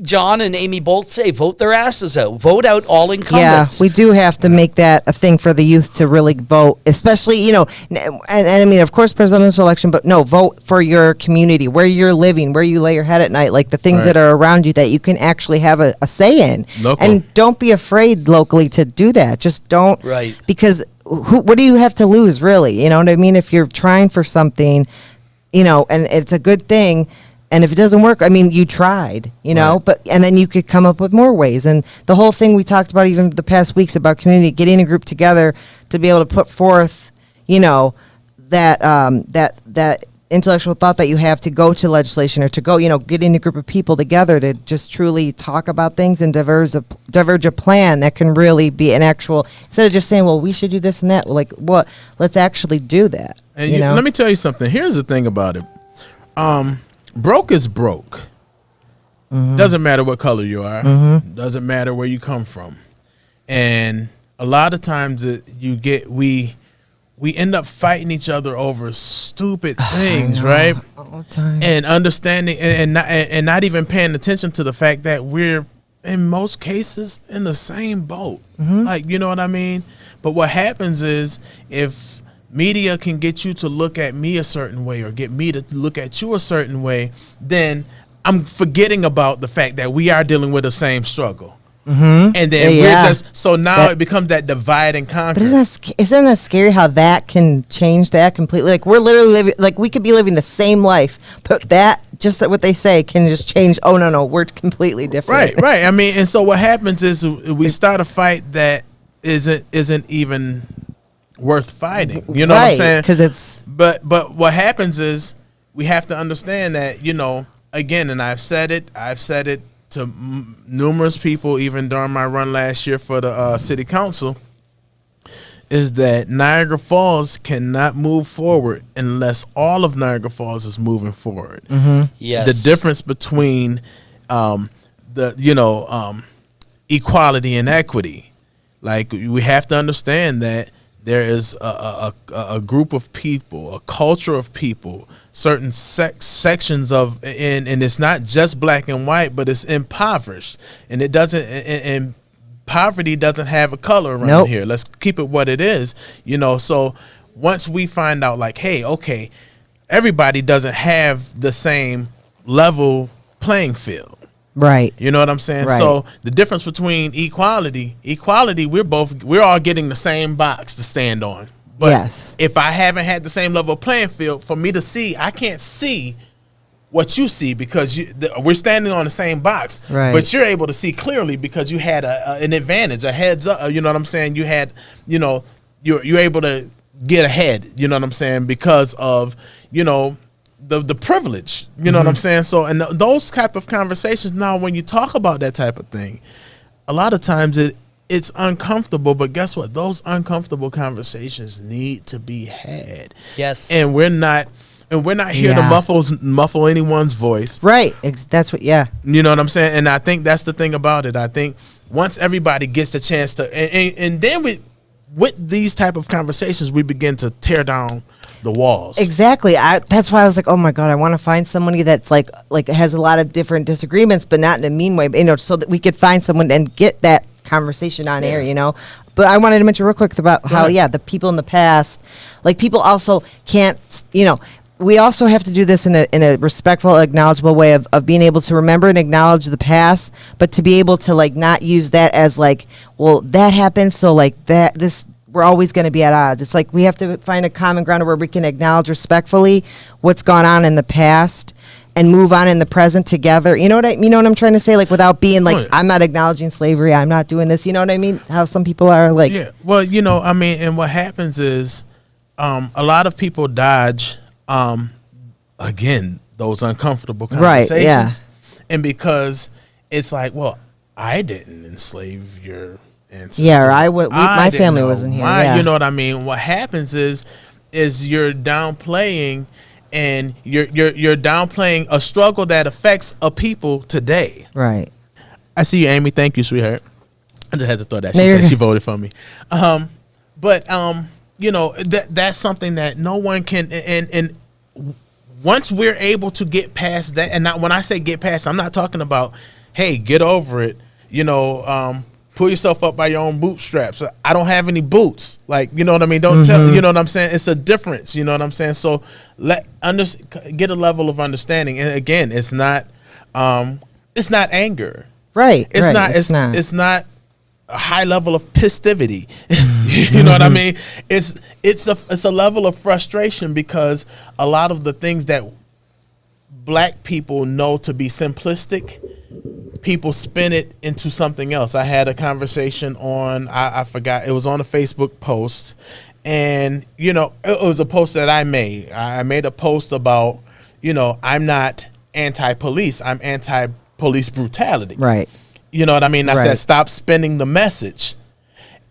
John and Amy both say vote their asses out. Vote out all Yeah, incumbents. we do have to make that a thing for the youth to really vote, especially, you know, and I mean, of course, presidential election, but no, vote for your community, where you're living, where you lay your head at night, like the things Right. that are around you that you can actually have a say in. Local. And don't be afraid locally to do that. Just don't. Right. Because what do you have to lose, really? You know what I mean? If you're trying for something, you know, and it's a good thing, and if it doesn't work, I mean, you tried, you know, Right. and then you could come up with more ways. And the whole thing we talked about even the past weeks about community, getting a group together to be able to put forth, you know, that intellectual thought that you have to go to legislation, or to go, you know, getting a group of people together to just truly talk about things and diverge a plan that can really be an actual, instead of just saying, well, we should do this and that, like, what, let's actually do that. And you know? let me tell you something. Here's the thing about it. Broke is broke. Doesn't matter what color you are. Doesn't matter where you come from. And a lot of times we end up fighting each other over stupid things, right? All the time. And understanding and not even paying attention to the fact that we're in most cases in the same boat. Like, you know what I mean? But what happens is if media can get you to look at me a certain way or get me to look at you a certain way, then I'm forgetting about the fact that we are dealing with the same struggle. And then we're just, so now it becomes that divide and conquer. But isn't that scary how that can change that completely? Like, we're literally living, like, we could be living the same life, but that, just what they say, can just change. Oh, no, we're completely different. Right. I mean, and so what happens is we start a fight that isn't even worth fighting. You know what I'm saying? Because it's. But what happens is we have to understand that, you know, again, and I've said it to numerous people, even during my run last year for the city council, is that Niagara Falls cannot move forward unless all of Niagara Falls is moving forward. Yes. The difference between equality and equity, like, we have to understand that there is a group of people, a culture of people, certain sections of, and it's not just black and white, but it's impoverished, and it doesn't, and poverty doesn't have a color around here. Let's keep it what it is, you know. So once we find out, like, hey, okay, everybody doesn't have the same level playing field. Right. You know what I'm saying? Right. So the difference between equality, we're all getting the same box to stand on. But if I haven't had the same level of playing field, for me to see, I can't see what you see because we're standing on the same box. Right. But you're able to see clearly because you had an advantage, a heads up. You know what I'm saying? You had, you know, you're able to get ahead. You know what I'm saying? Because of, you know, the privilege, you know what I'm saying? So, and those type of conversations, now when you talk about that type of thing, a lot of times it's uncomfortable, but guess what? Those uncomfortable conversations need to be had. Yes. And we're not here to muffle anyone's voice. Right. That's what, You know what I'm saying? And I think that's the thing about it. I think once everybody gets the chance to, and then with these type of conversations, we begin to tear down the walls. Exactly. That's why I was like, oh my God, I want to find somebody that's like has a lot of different disagreements, but not in a mean way, you know, so that we could find someone and get that conversation on air, you know. But I wanted to mention real quick about how, the people in the past, like, people also can't, you know, we also have to do this in a respectful, acknowledgeable way of being able to remember and acknowledge the past, but to be able to, like, not use that as, like, well, that happened, so, like, we're always going to be at odds. It's like we have to find a common ground where we can acknowledge respectfully what's gone on in the past and move on in the present together. You know what I'm trying to say? Like, without being like, I'm not acknowledging slavery, I'm not doing this. You know what I mean? How some people are like. Yeah. Well, you know, I mean, and what happens is a lot of people dodge, again, those uncomfortable conversations. Right, yeah. And because it's like, well, I didn't enslave your ancestors. Yeah, or my family wasn't here. You know what I mean? What happens is you're downplaying, and you're downplaying a struggle that affects a people today. Right. I see you, Amy. Thank you, sweetheart. I just had to throw that. She said she voted for me. But you know, that's something that no one can. And once we're able to get past that, and when I say get past, I'm not talking about, hey, get over it. You know, pull yourself up by your own bootstraps. I don't have any boots. Like, you know what I mean? Don't tell, you know what I'm saying? It's a difference, you know what I'm saying? So get a level of understanding. And again, it's not anger. Right. It's not a high level of pistivity. You know what I mean? It's a level of frustration because a lot of the things that black people know to be simplistic, people spin it into something else. I had a conversation on, I forgot, it was on a Facebook post, and, you know, it was a post that I made. I made a post about, you know, I'm not anti-police, I'm anti-police brutality. Right. You know what I mean? I said, stop spinning the message.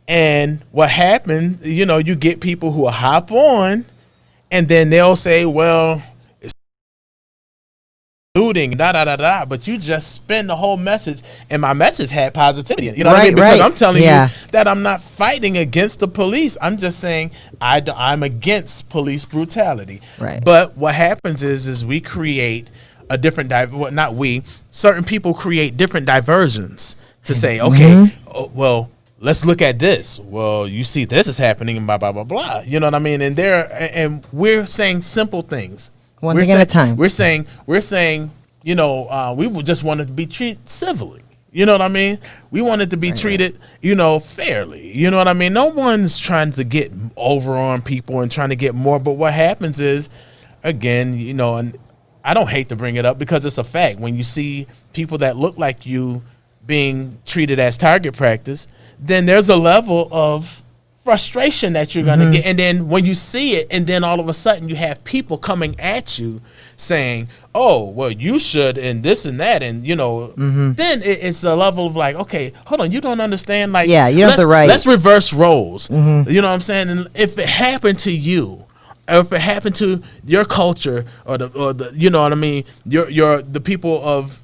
And what happened, you know, you get people who will hop on, and then they'll say, well, looting, da da da da, but you just spin the whole message, and my message had positivity. You know what I mean? Because I'm telling you that I'm not fighting against the police. I'm just saying I'm against police brutality. Right. But what happens is we create a different certain people create different diversions to say, okay, well, let's look at this. Well, you see this is happening and blah blah blah blah. You know what I mean? And we're saying simple things. One thing at a time. We're saying, we would just want it to be treated civilly. You know what I mean? We want it to be treated, fairly. You know what I mean? No one's trying to get over on people and trying to get more. But what happens is, again, and I don't hate to bring it up because it's a fact. When you see people that look like you being treated as target practice, then there's a level of frustration that you're going to get. And then when you see it, and then all of a sudden you have people coming at you saying, oh, well, you should, and this and that. And, then it's a level of like, okay, hold on, you don't understand. Like, you have the right. Let's reverse roles. You know what I'm saying? And if it happened to you, or if it happened to your culture or the you know what I mean, the people of,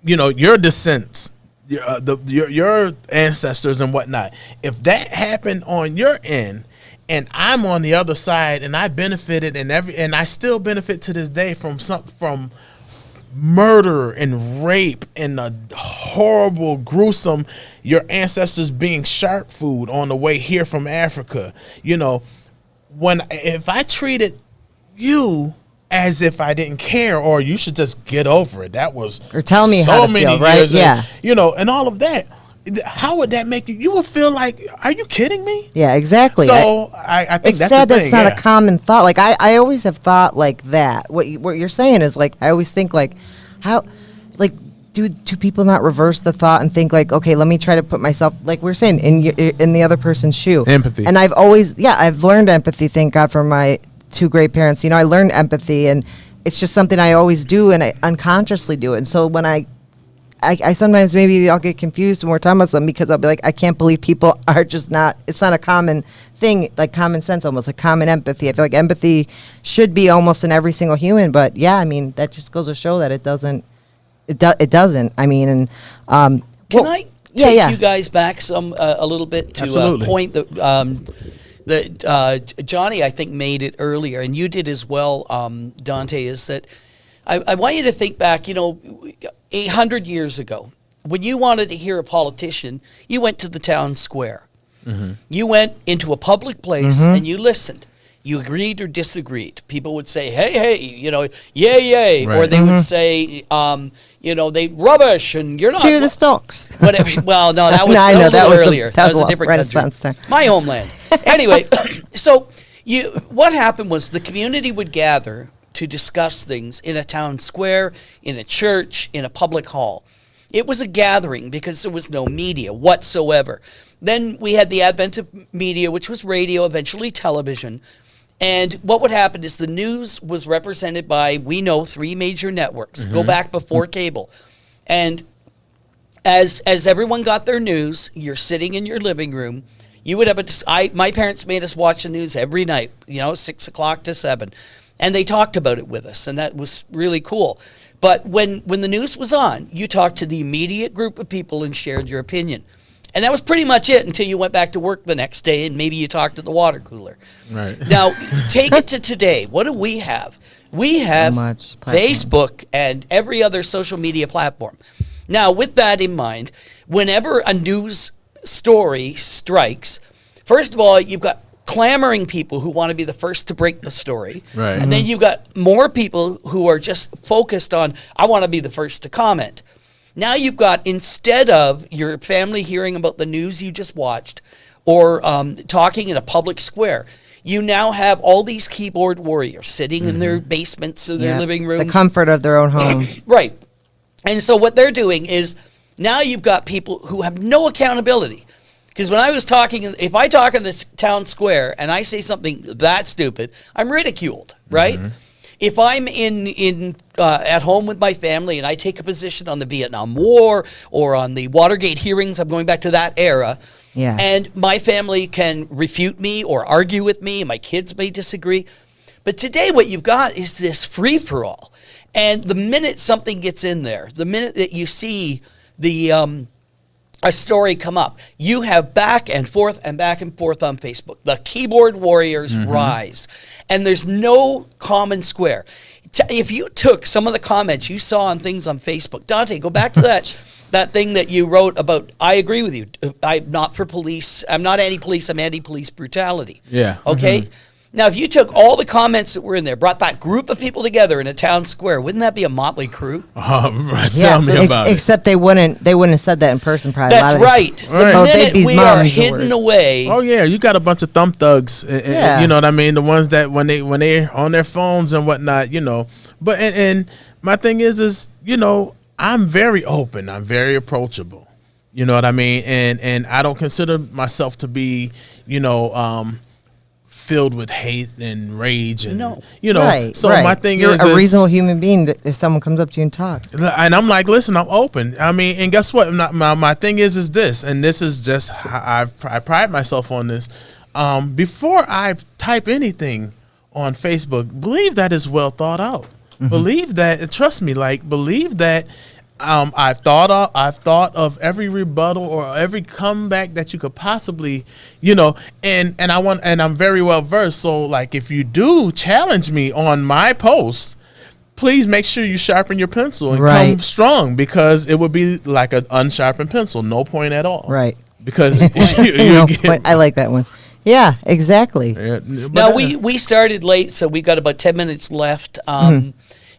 your descents, your ancestors and whatnot. If that happened on your end, and I'm on the other side, and I benefited, and I still benefit to this day from murder and rape and a horrible, gruesome, your ancestors being shark food on the way here from Africa. If I treated you as if I didn't care, or you should just get over it. That was or tell me how to feel, right? And all of that. How would that make you? You would feel like, are you kidding me? Yeah, exactly. So I think it's that's sad the thing. That's not a common thought. Like I always have thought like that. What you're saying is like I always think like how like do people not reverse the thought and think like, okay, let me try to put myself, like we're saying, in the other person's shoe. Empathy. And I've learned empathy. Thank God for my two great parents. I learned empathy, and it's just something I always do, and I unconsciously do it. And so when I sometimes maybe I'll get confused when we're talking about something because I'll be like, I can't believe people are just not, it's not a common thing, like common sense, almost like common empathy. I feel like empathy should be almost in every single human, but that just goes to show that it doesn't. It doesn't. I mean, and can I take you guys back a little bit to a point that Johnny, I think, made it earlier, and you did as well, Dante, is that I want you to think back, 800 years ago, when you wanted to hear a politician, you went to the town square. You went into a public place and you listened. You agreed or disagreed. People would say, hey, yay, right. Or they would say, they rubbish and you're not. To the stocks. Whatever. Well, no, that was, that was earlier. That was a different country. My homeland. Anyway, so what happened was the community would gather to discuss things in a town square, in a church, in a public hall. It was a gathering because there was no media whatsoever. Then we had the advent of media, which was radio, eventually television. And what would happen is the news was represented by, 3 major networks. Go back before cable. And as everyone got their news, you're sitting in your living room. You would have my parents made us watch the news every night, 6 o'clock to 7. And they talked about it with us, and that was really cool. But when the news was on, you talked to the immediate group of people and shared your opinion. And that was pretty much it until you went back to work the next day and maybe you talked to the water cooler. Right. Now, take it to today. What do we have? We have Facebook and every other social media platform. Now, with that in mind, whenever a news story strikes, first of all, you've got clamoring people who want to be the first to break the story. Right. And then you've got more people who are just focused on, I want to be the first to comment. Now you've got, instead of your family hearing about the news you just watched or talking in a public square, you now have all these keyboard warriors sitting in their basements or their living room. The comfort of their own home. Right. And so what they're doing is now you've got people who have no accountability. Because when I was talking, if I talk in the town square and I say something that stupid, I'm ridiculed, right? If I'm at home with my family and I take a position on the Vietnam War or on the Watergate hearings, I'm going back to that era, and my family can refute me or argue with me, and my kids may disagree. But today what you've got is this free-for-all. And the minute something gets in there, the minute that you see the a story come up, you have back and forth on Facebook. The keyboard warriors rise, and there's no common square. If you took some of the comments you saw on things on Facebook, Dante, go back to that thing that you wrote about. I agree with you. I'm not for police. I'm not anti-police. I'm anti-police brutality. Yeah. Okay. Now, if you took all the comments that were in there, brought that group of people together in a town square, wouldn't that be a motley crew? Tell me about it. Except they wouldn't have said that in person. Probably. That's right. The minute we are hidden away. Oh yeah, you got a bunch of thumb thugs. You know what I mean? The ones that when they're on their phones and whatnot, you know. But and my thing is you know, I'm very open. I'm very approachable. You know what I mean? And I don't consider myself to be, you know, filled with hate and rage and you know, my thing You're is a reasonable human being if someone comes up to you and talks. And I'm like, listen, I'm open. I mean, and guess what? My thing is this, and this is just I pride myself on this. Before I type anything on Facebook, believe that is well thought out. Believe that, trust me, like believe that. I've thought of every rebuttal or every comeback that you could possibly, you know, and I'm very well versed. So like, if you do challenge me on my post, please make sure you sharpen your pencil and come strong, because it would be like an unsharpened pencil, no point at all. Right. Because I like that one. Yeah, exactly. Yeah, now we started late, so we got about 10 minutes left.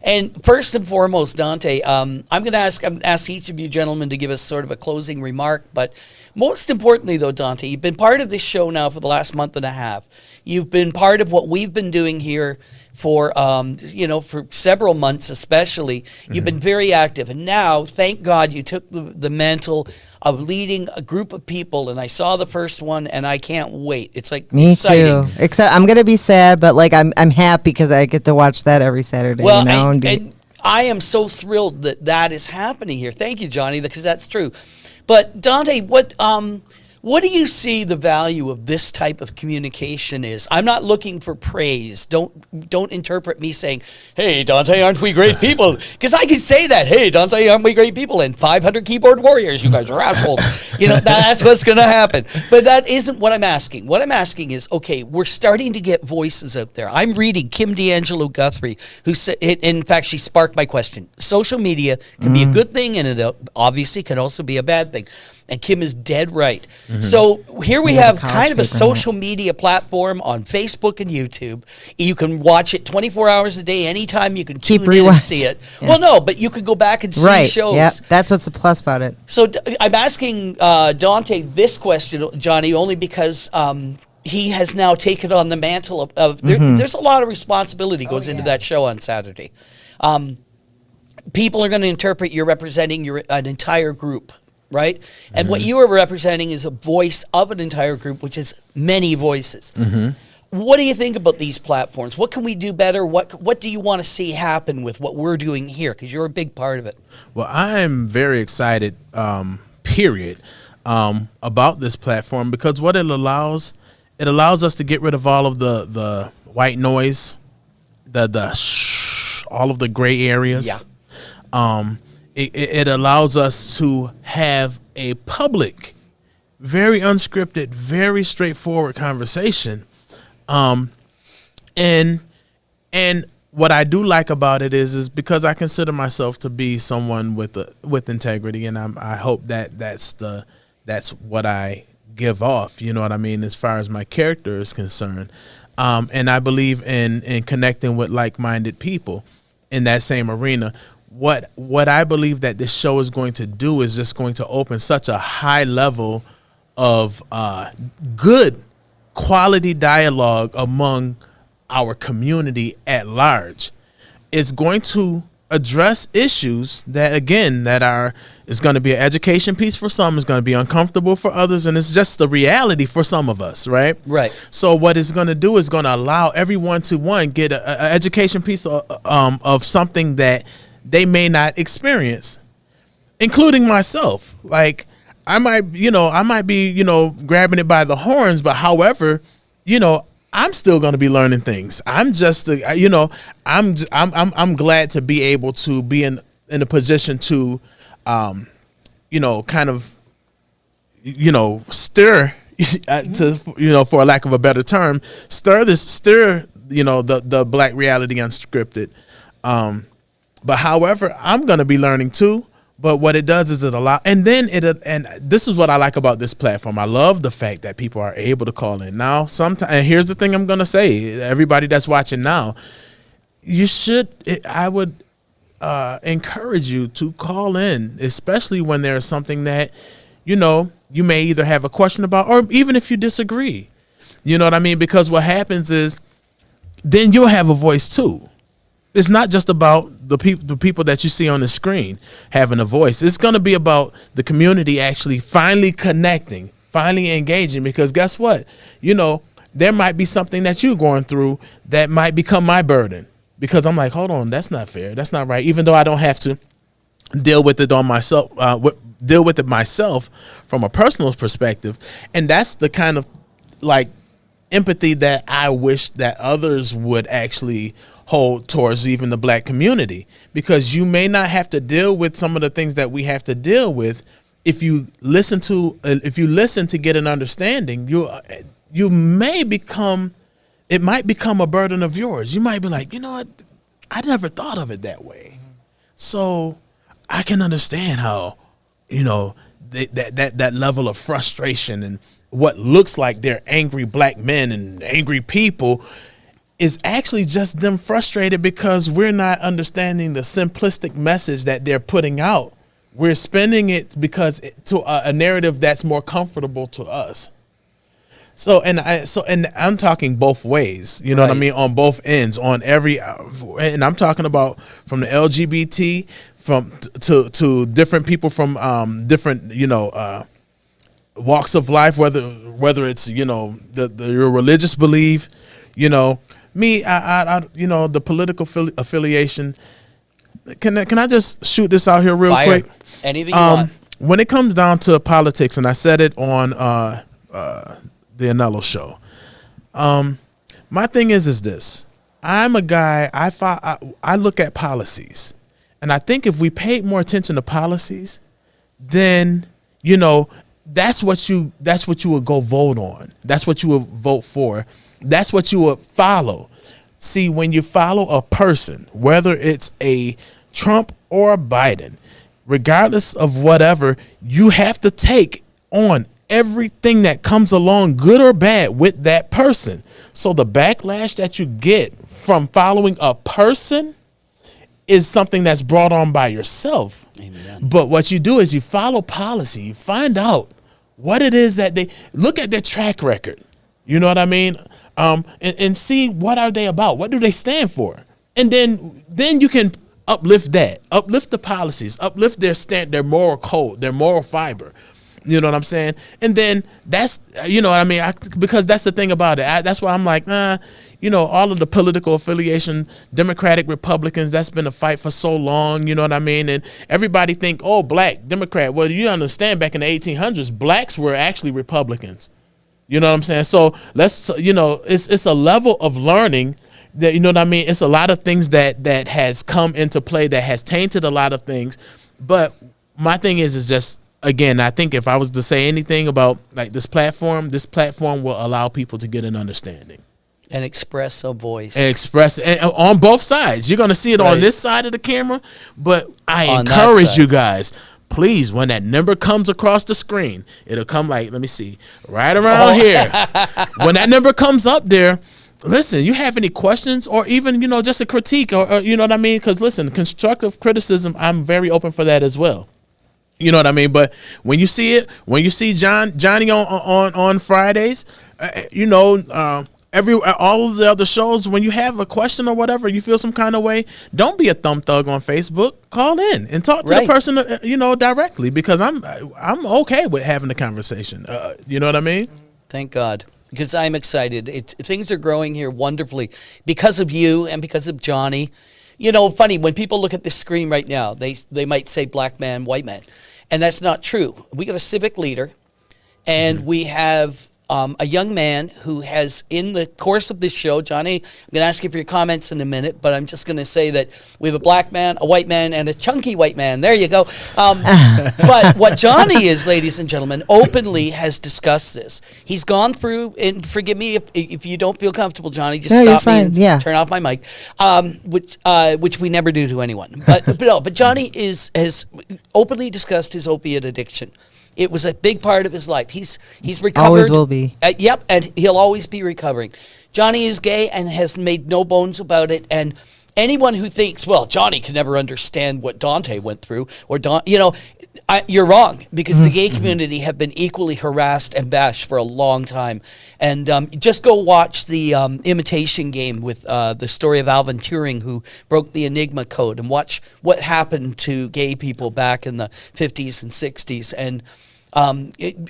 And first and foremost, Dante, I'm going to ask each of you gentlemen to give us sort of a closing remark. But most importantly, though, Dante, you've been part of this show now for the last month and a half. You've been part of what we've been doing here for, for several months especially. You've been very active. And now, thank God, you took the mantle of leading a group of people. And I saw the first one, and I can't wait. It's like me exciting. Too. Except I'm going to be sad, but like I'm happy because I get to watch that every Saturday. Well, and I am so thrilled that is happening here. Thank you, Johnny, because that's true. But Dante, what do you see the value of this type of communication is? I'm not looking for praise. Don't interpret me saying, "Hey, Dante, aren't we great people?" Because I can say that, "Hey, Dante, aren't we great people?" And 500 keyboard warriors, you guys are assholes. You know, that's what's going to happen. But that isn't what I'm asking. What I'm asking is, okay, we're starting to get voices out there. I'm reading Kim D'Angelo Guthrie, who said, in fact, she sparked my question. Social media can be a good thing, and it obviously can also be a bad thing. And Kim is dead right. So here we have kind of a social media platform on Facebook and YouTube. You can watch it 24 hours a day, anytime you can tune in and see it. Yeah. Well, no, but you could go back and see shows. Yeah, that's what's the plus about it. So I'm asking Dante this question, Johnny, only because he has now taken on the mantle of there's a lot of responsibility goes into that show on Saturday. People are going to interpret you're representing an entire group. Right? And what you are representing is a voice of an entire group, which is many voices. What do you think about these platforms? What can we do better? What do you want to see happen with what we're doing here? Because you're a big part of it. Well, I'm very excited, period, about this platform, because what it allows us to get rid of all of the white noise, all of the gray areas. Yeah. It allows us to have a public, very unscripted, very straightforward conversation. And what I do like about it is because I consider myself to be someone with integrity, and I hope that's what I give off. You know what I mean, as far as my character is concerned. And I believe in connecting with like-minded people in that same arena. What I believe that this show is going to do is just going to open such a high level of good quality dialogue among our community at large. It's going to address issues that is going to be an education piece for some, is going to be uncomfortable for others, and it's just the reality for some of us, right? Right. So what it's going to do is going to allow everyone to get an education piece of something that they may not experience, including myself. Like I might be, grabbing it by the horns, but however, I'm still going to be learning things. I'm just, I'm glad to be able to be in a position to, kind of, stir, to, for a lack of a better term, stir, the Black reality unscripted. But however, I'm going to be learning too. But what it does is it allow, and this is what I like about this platform. I love the fact that people are able to call in now. Sometimes, and here's the thing I'm going to say, everybody that's watching now, I would encourage you to call in, especially when there's something that, you may either have a question about, or even if you disagree, you know what I mean? Because what happens is then you'll have a voice too. It's not just about the people that you see on the screen having a voice. It's going to be about the community actually finally connecting, finally engaging, because guess what? There might be something that you're going through that might become my burden, because I'm like, hold on, that's not fair. That's not right. Even though I don't have to deal with it on myself, deal with it myself from a personal perspective. And that's the kind of like empathy that I wish that others would actually hold towards even the Black community, because you may not have to deal with some of the things that we have to deal with. If you listen to get an understanding, you may become, it might become a burden of yours. You might be like, you know what, I never thought of it that way. So I can understand how, that level of frustration and what looks like they're angry Black men and angry people is actually just them frustrated because we're not understanding the simplistic message that they're putting out. We're spending it because to a narrative that's more comfortable to us. So I'm talking both ways, you know what I mean, on both ends, on every, and I'm talking about from the LGBT, to different people from different walks of life, whether it's your religious belief, me, I the political affiliation. Can I just shoot this out here real quick? Anything you want. When it comes down to politics, and I said it on the Anello show. My thing is this: I'm a guy. I look at policies, and I think if we paid more attention to policies, then that's what you would go vote on. That's what you would vote for. That's what you would follow. See, when you follow a person, whether it's a Trump or a Biden, regardless of whatever, you have to take on everything that comes along, good or bad, with that person. So the backlash that you get from following a person is something that's brought on by yourself. Amen. But what you do is you follow policy. You find out what it is that they look at, their track record. You know what I mean? And see, what are they about? What do they stand for? And then you can uplift the policies, uplift their moral code, their moral fiber. You know what I'm saying? And then that's, what I mean? Because that's the thing about it. That's why I'm like, all of the political affiliation, Democratic, Republicans, that's been a fight for so long. You know what I mean? And everybody think, oh, Black, Democrat. Well, you understand, back in the 1800s, Blacks were actually Republicans. You know what I'm saying? So it's a level of learning that, you know what I mean? It's a lot of things that has come into play that has tainted a lot of things. But my thing is just, again, I think if I was to say anything about like this platform will allow people to get an understanding. And express a voice. And on both sides. You're going to see it on this side of the camera, but I encourage you guys, please, when that number comes across the screen, it'll come like, let me see, right around here. When that number comes up there, listen, you have any questions or even, just a critique or you know what I mean? Because listen, constructive criticism, I'm very open for that as well. You know what I mean? But when you see it, when you see Johnny on Fridays, all of the other shows, when you have a question or whatever, you feel some kind of way, don't be a thumb thug on Facebook. Call in and talk to the person, directly, because I'm okay with having the conversation. You know what I mean? Thank God, because I'm excited. Things are growing here wonderfully because of you and because of Johnny. Funny, when people look at this screen right now, they might say Black man, white man, and that's not true. We got a civic leader, and we have a young man who has, in the course of this show, Johnny, I'm going to ask you for your comments in a minute, but I'm just going to say that we have a black man, a white man, and a chunky white man. There you go. But what Johnny is, ladies and gentlemen, openly has discussed this. He's gone through, and forgive me if you don't feel comfortable, Johnny, just stop me and turn off my mic, which we never do to anyone. But Johnny has openly discussed his opiate addiction. It was a big part of his life. He's recovered. Always will be. Yep, and he'll always be recovering. Johnny is gay and has made no bones about it. And anyone who thinks, well, Johnny could never understand what Dante went through, or you're wrong, because the gay community have been equally harassed and bashed for a long time. And just go watch the Imitation Game with the story of Alvin Turing, who broke the Enigma code, and watch what happened to gay people back in the 50s and 60s. And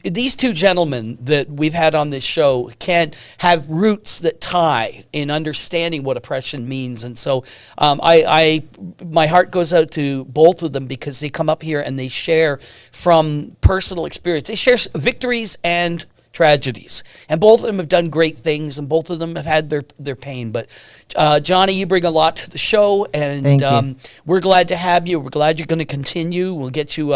these two gentlemen that we've had on this show can have roots that tie in understanding what oppression means. And so my heart goes out to both of them, because they come up here and they share from personal experience. They share victories and tragedies, and both of them have done great things, and both of them have had their pain. But Johnny, you bring a lot to the show, and we're glad to have you. We're glad you're going to continue. We'll get you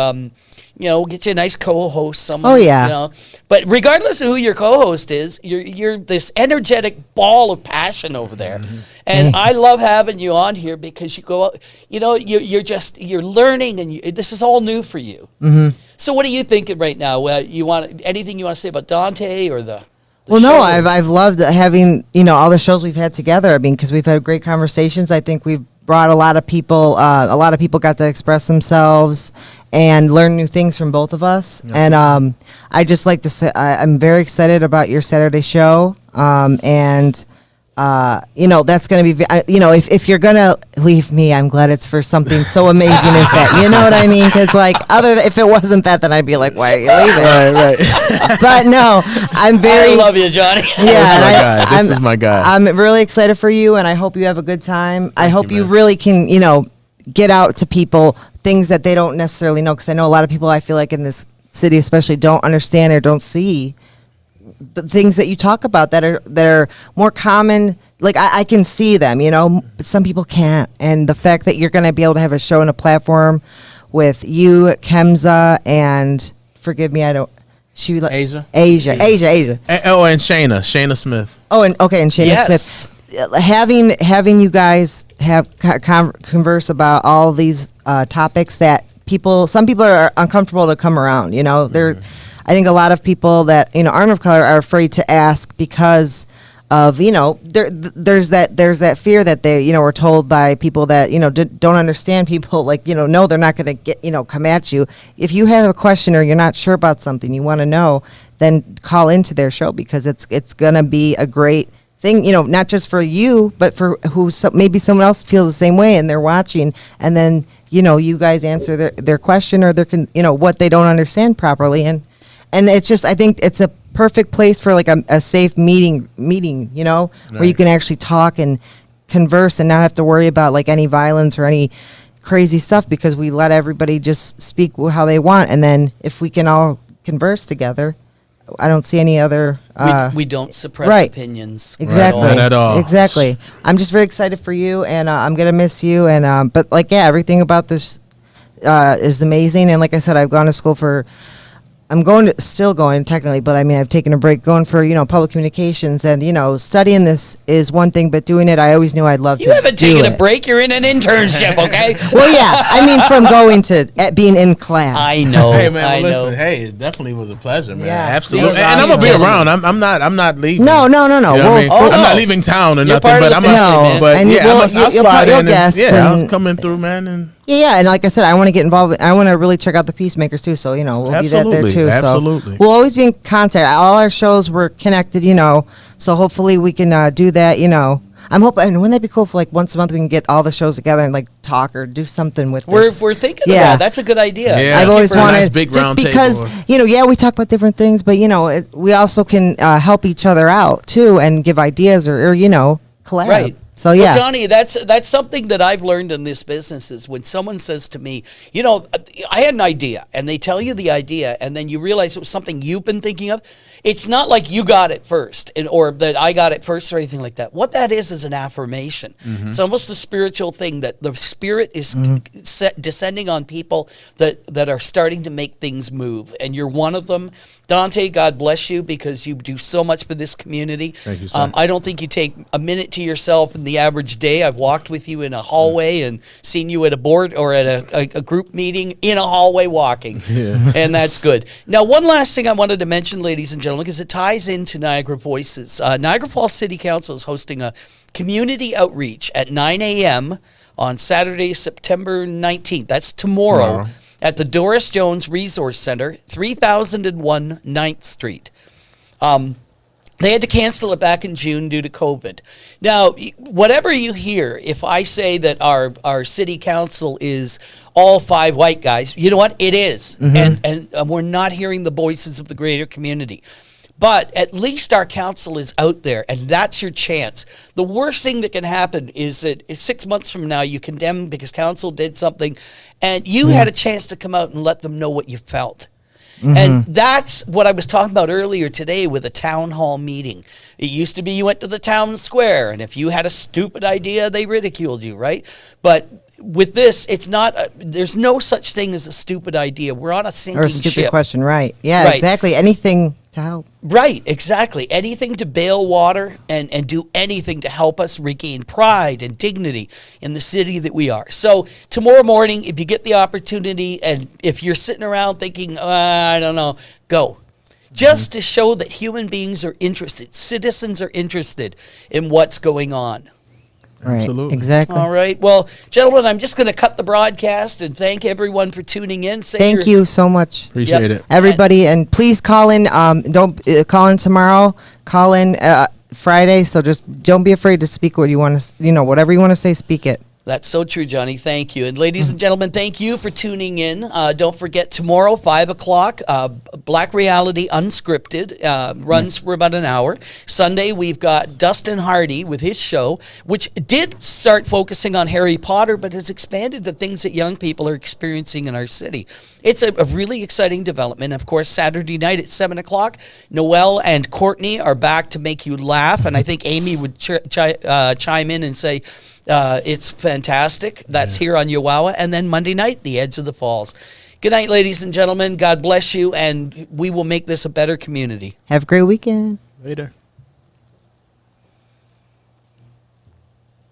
get you a nice co-host somewhere. Oh yeah. But regardless of who your co-host is, you're this energetic ball of passion over there, and I love having you on here, because you go, you're learning, and this is all new for you. Mm-hmm. So what are you thinking right now? Anything you want to say about Dante or the show? No, I've loved having all the shows we've had together. I mean, because we've had great conversations. I think we've brought a lot of people. A lot of people got to express themselves and learn new things from both of us. Yep. And I just like to say I'm very excited about your Saturday show. That's going to be, if you're going to leave me, I'm glad it's for something so amazing as that. You know what I mean? Because, if it wasn't that, then I'd be like, why are you leaving? Right. But no, I'm very... I love you, Johnny. Yeah, this is my guy. I'm really excited for you, and I hope you have a good time. I hope you really can, get out to people things that they don't necessarily know. Because I know a lot of people, I feel like in this city especially, don't understand or don't see the things that you talk about that are more common. Like I can see them, but some people can't. And the fact that you're going to be able to have a show and a platform with you, Kemza, and forgive me, Asia. And Shayna Smith. Oh, and Shayna Smith. Having you guys have converse about all these topics that some people are uncomfortable to come around. I think a lot of people that aren't of color are afraid to ask because of there's that fear that they were told by people that don't understand people, no, they're not going to get come at you. If you have a question or you're not sure about something you want to know, then call into their show, because it's going to be a great thing, not just for you, but for maybe someone else feels the same way and they're watching, and then you guys answer their question or their what they don't understand properly. And it's just, I think it's a perfect place for a safe meeting, where you can actually talk and converse and not have to worry about any violence or any crazy stuff, because we let everybody just speak how they want. And then if we can all converse together, I don't see any other... we don't suppress opinions. Exactly. Not at all. Exactly. I'm just very excited for you, and I'm going to miss you. And but everything about this is amazing. And like I said, I've gone to school for... still going technically, but I mean, I've taken a break going for, public communications, and, studying this is one thing, but doing it, I always knew I'd love to do it. You haven't taken a break. You're in an internship, okay? Well, yeah. I mean, from going to being in class. I know. Hey, man, listen. Know. Hey, it definitely was a pleasure, man. Yeah. Absolutely. And I'm going to be around. I'm not leaving. No. You know what I mean? I'm not leaving town or nothing, but I'm I'll slide in. I'll come in through, man, and... Yeah, and like I said, I want to get involved. I want to really check out the Peacemakers too. So we'll be there too. Absolutely. So we'll always be in contact. All our shows were connected. So hopefully we can do that. I'm hoping, and wouldn't that be cool if once a month we can get all the shows together and talk or do something with this? We're thinking of that. That's a good idea. Yeah. I've always wanted, nice big just round because table. We talk about different things, but we also can help each other out too and give ideas or collab. Right. So yeah, Well, Johnny, that's something that I've learned in this business is when someone says to me, you know, I had an idea, and they tell you the idea, and then you realize it was something you've been thinking of. It's not like you got it first, or that I got it first, or anything like that. What that is an affirmation. It's almost a spiritual thing that the Spirit is descending on people that are starting to make things move, and you're one of them. Dante, God bless you because you do so much for this community. Thank you, sir. I don't think you take a minute to yourself in the average day. I've walked with you in a hallway and seen you at a board or at a group meeting in a hallway walking, and that's good. Now, one last thing I wanted to mention, ladies and gentlemen, because it ties into Niagara Voices. Niagara Falls City Council is hosting a community outreach at 9 a.m. on Saturday, September 19th. That's tomorrow. At the Doris Jones Resource Center, 3001 9th Street. They had to cancel it back in June due to COVID. Now, whatever you hear, if I say that our city council is all 5 white guys, you know what? It is. And we're not hearing the voices of the greater community. But at least our council is out there, and that's your chance. The worst thing that can happen is that 6 months from now you condemn because council did something, and you had a chance to come out and let them know what you felt. And that's what I was talking about earlier today with a town hall meeting. It used to be you went to the town square, and if you had a stupid idea, they ridiculed you, right? But with this, it's not. There's no such thing as a stupid idea. We're on a sinking or a stupid ship. question, right? Yeah, Right. exactly. Anything to help. Right, exactly. Anything to bail water and do anything to help us regain pride and dignity in the city that we are. So tomorrow morning, if you get the opportunity, and if you're sitting around thinking, I don't know, go. Just to show that human beings are interested, citizens are interested in what's going on. Right. Absolutely. Exactly. All right. Well, gentlemen, I'm just going to cut the broadcast and thank everyone for tuning in. Thank you so much, Appreciate it. everybody, and please call in. Don't call in tomorrow. Call in Friday. So just don't be afraid to speak what you want to. Whatever you want to say, speak it. That's so true, Johnny. Thank you. And ladies and gentlemen, thank you for tuning in. Don't forget, tomorrow, 5 o'clock, Black Reality Unscripted runs for about an hour. Sunday, we've got Dustin Hardy with his show, which did start focusing on Harry Potter, but has expanded to things that young people are experiencing in our city. It's a really exciting development. Of course, Saturday night at 7 o'clock, Noelle and Courtney are back to make you laugh, and I think Amy would chime in and say, it's fantastic. That's here on Yowawa. And then Monday night, the Edge of the Falls. Good night, ladies and gentlemen. God bless you, and we will make this a better community. Have a great weekend. Later.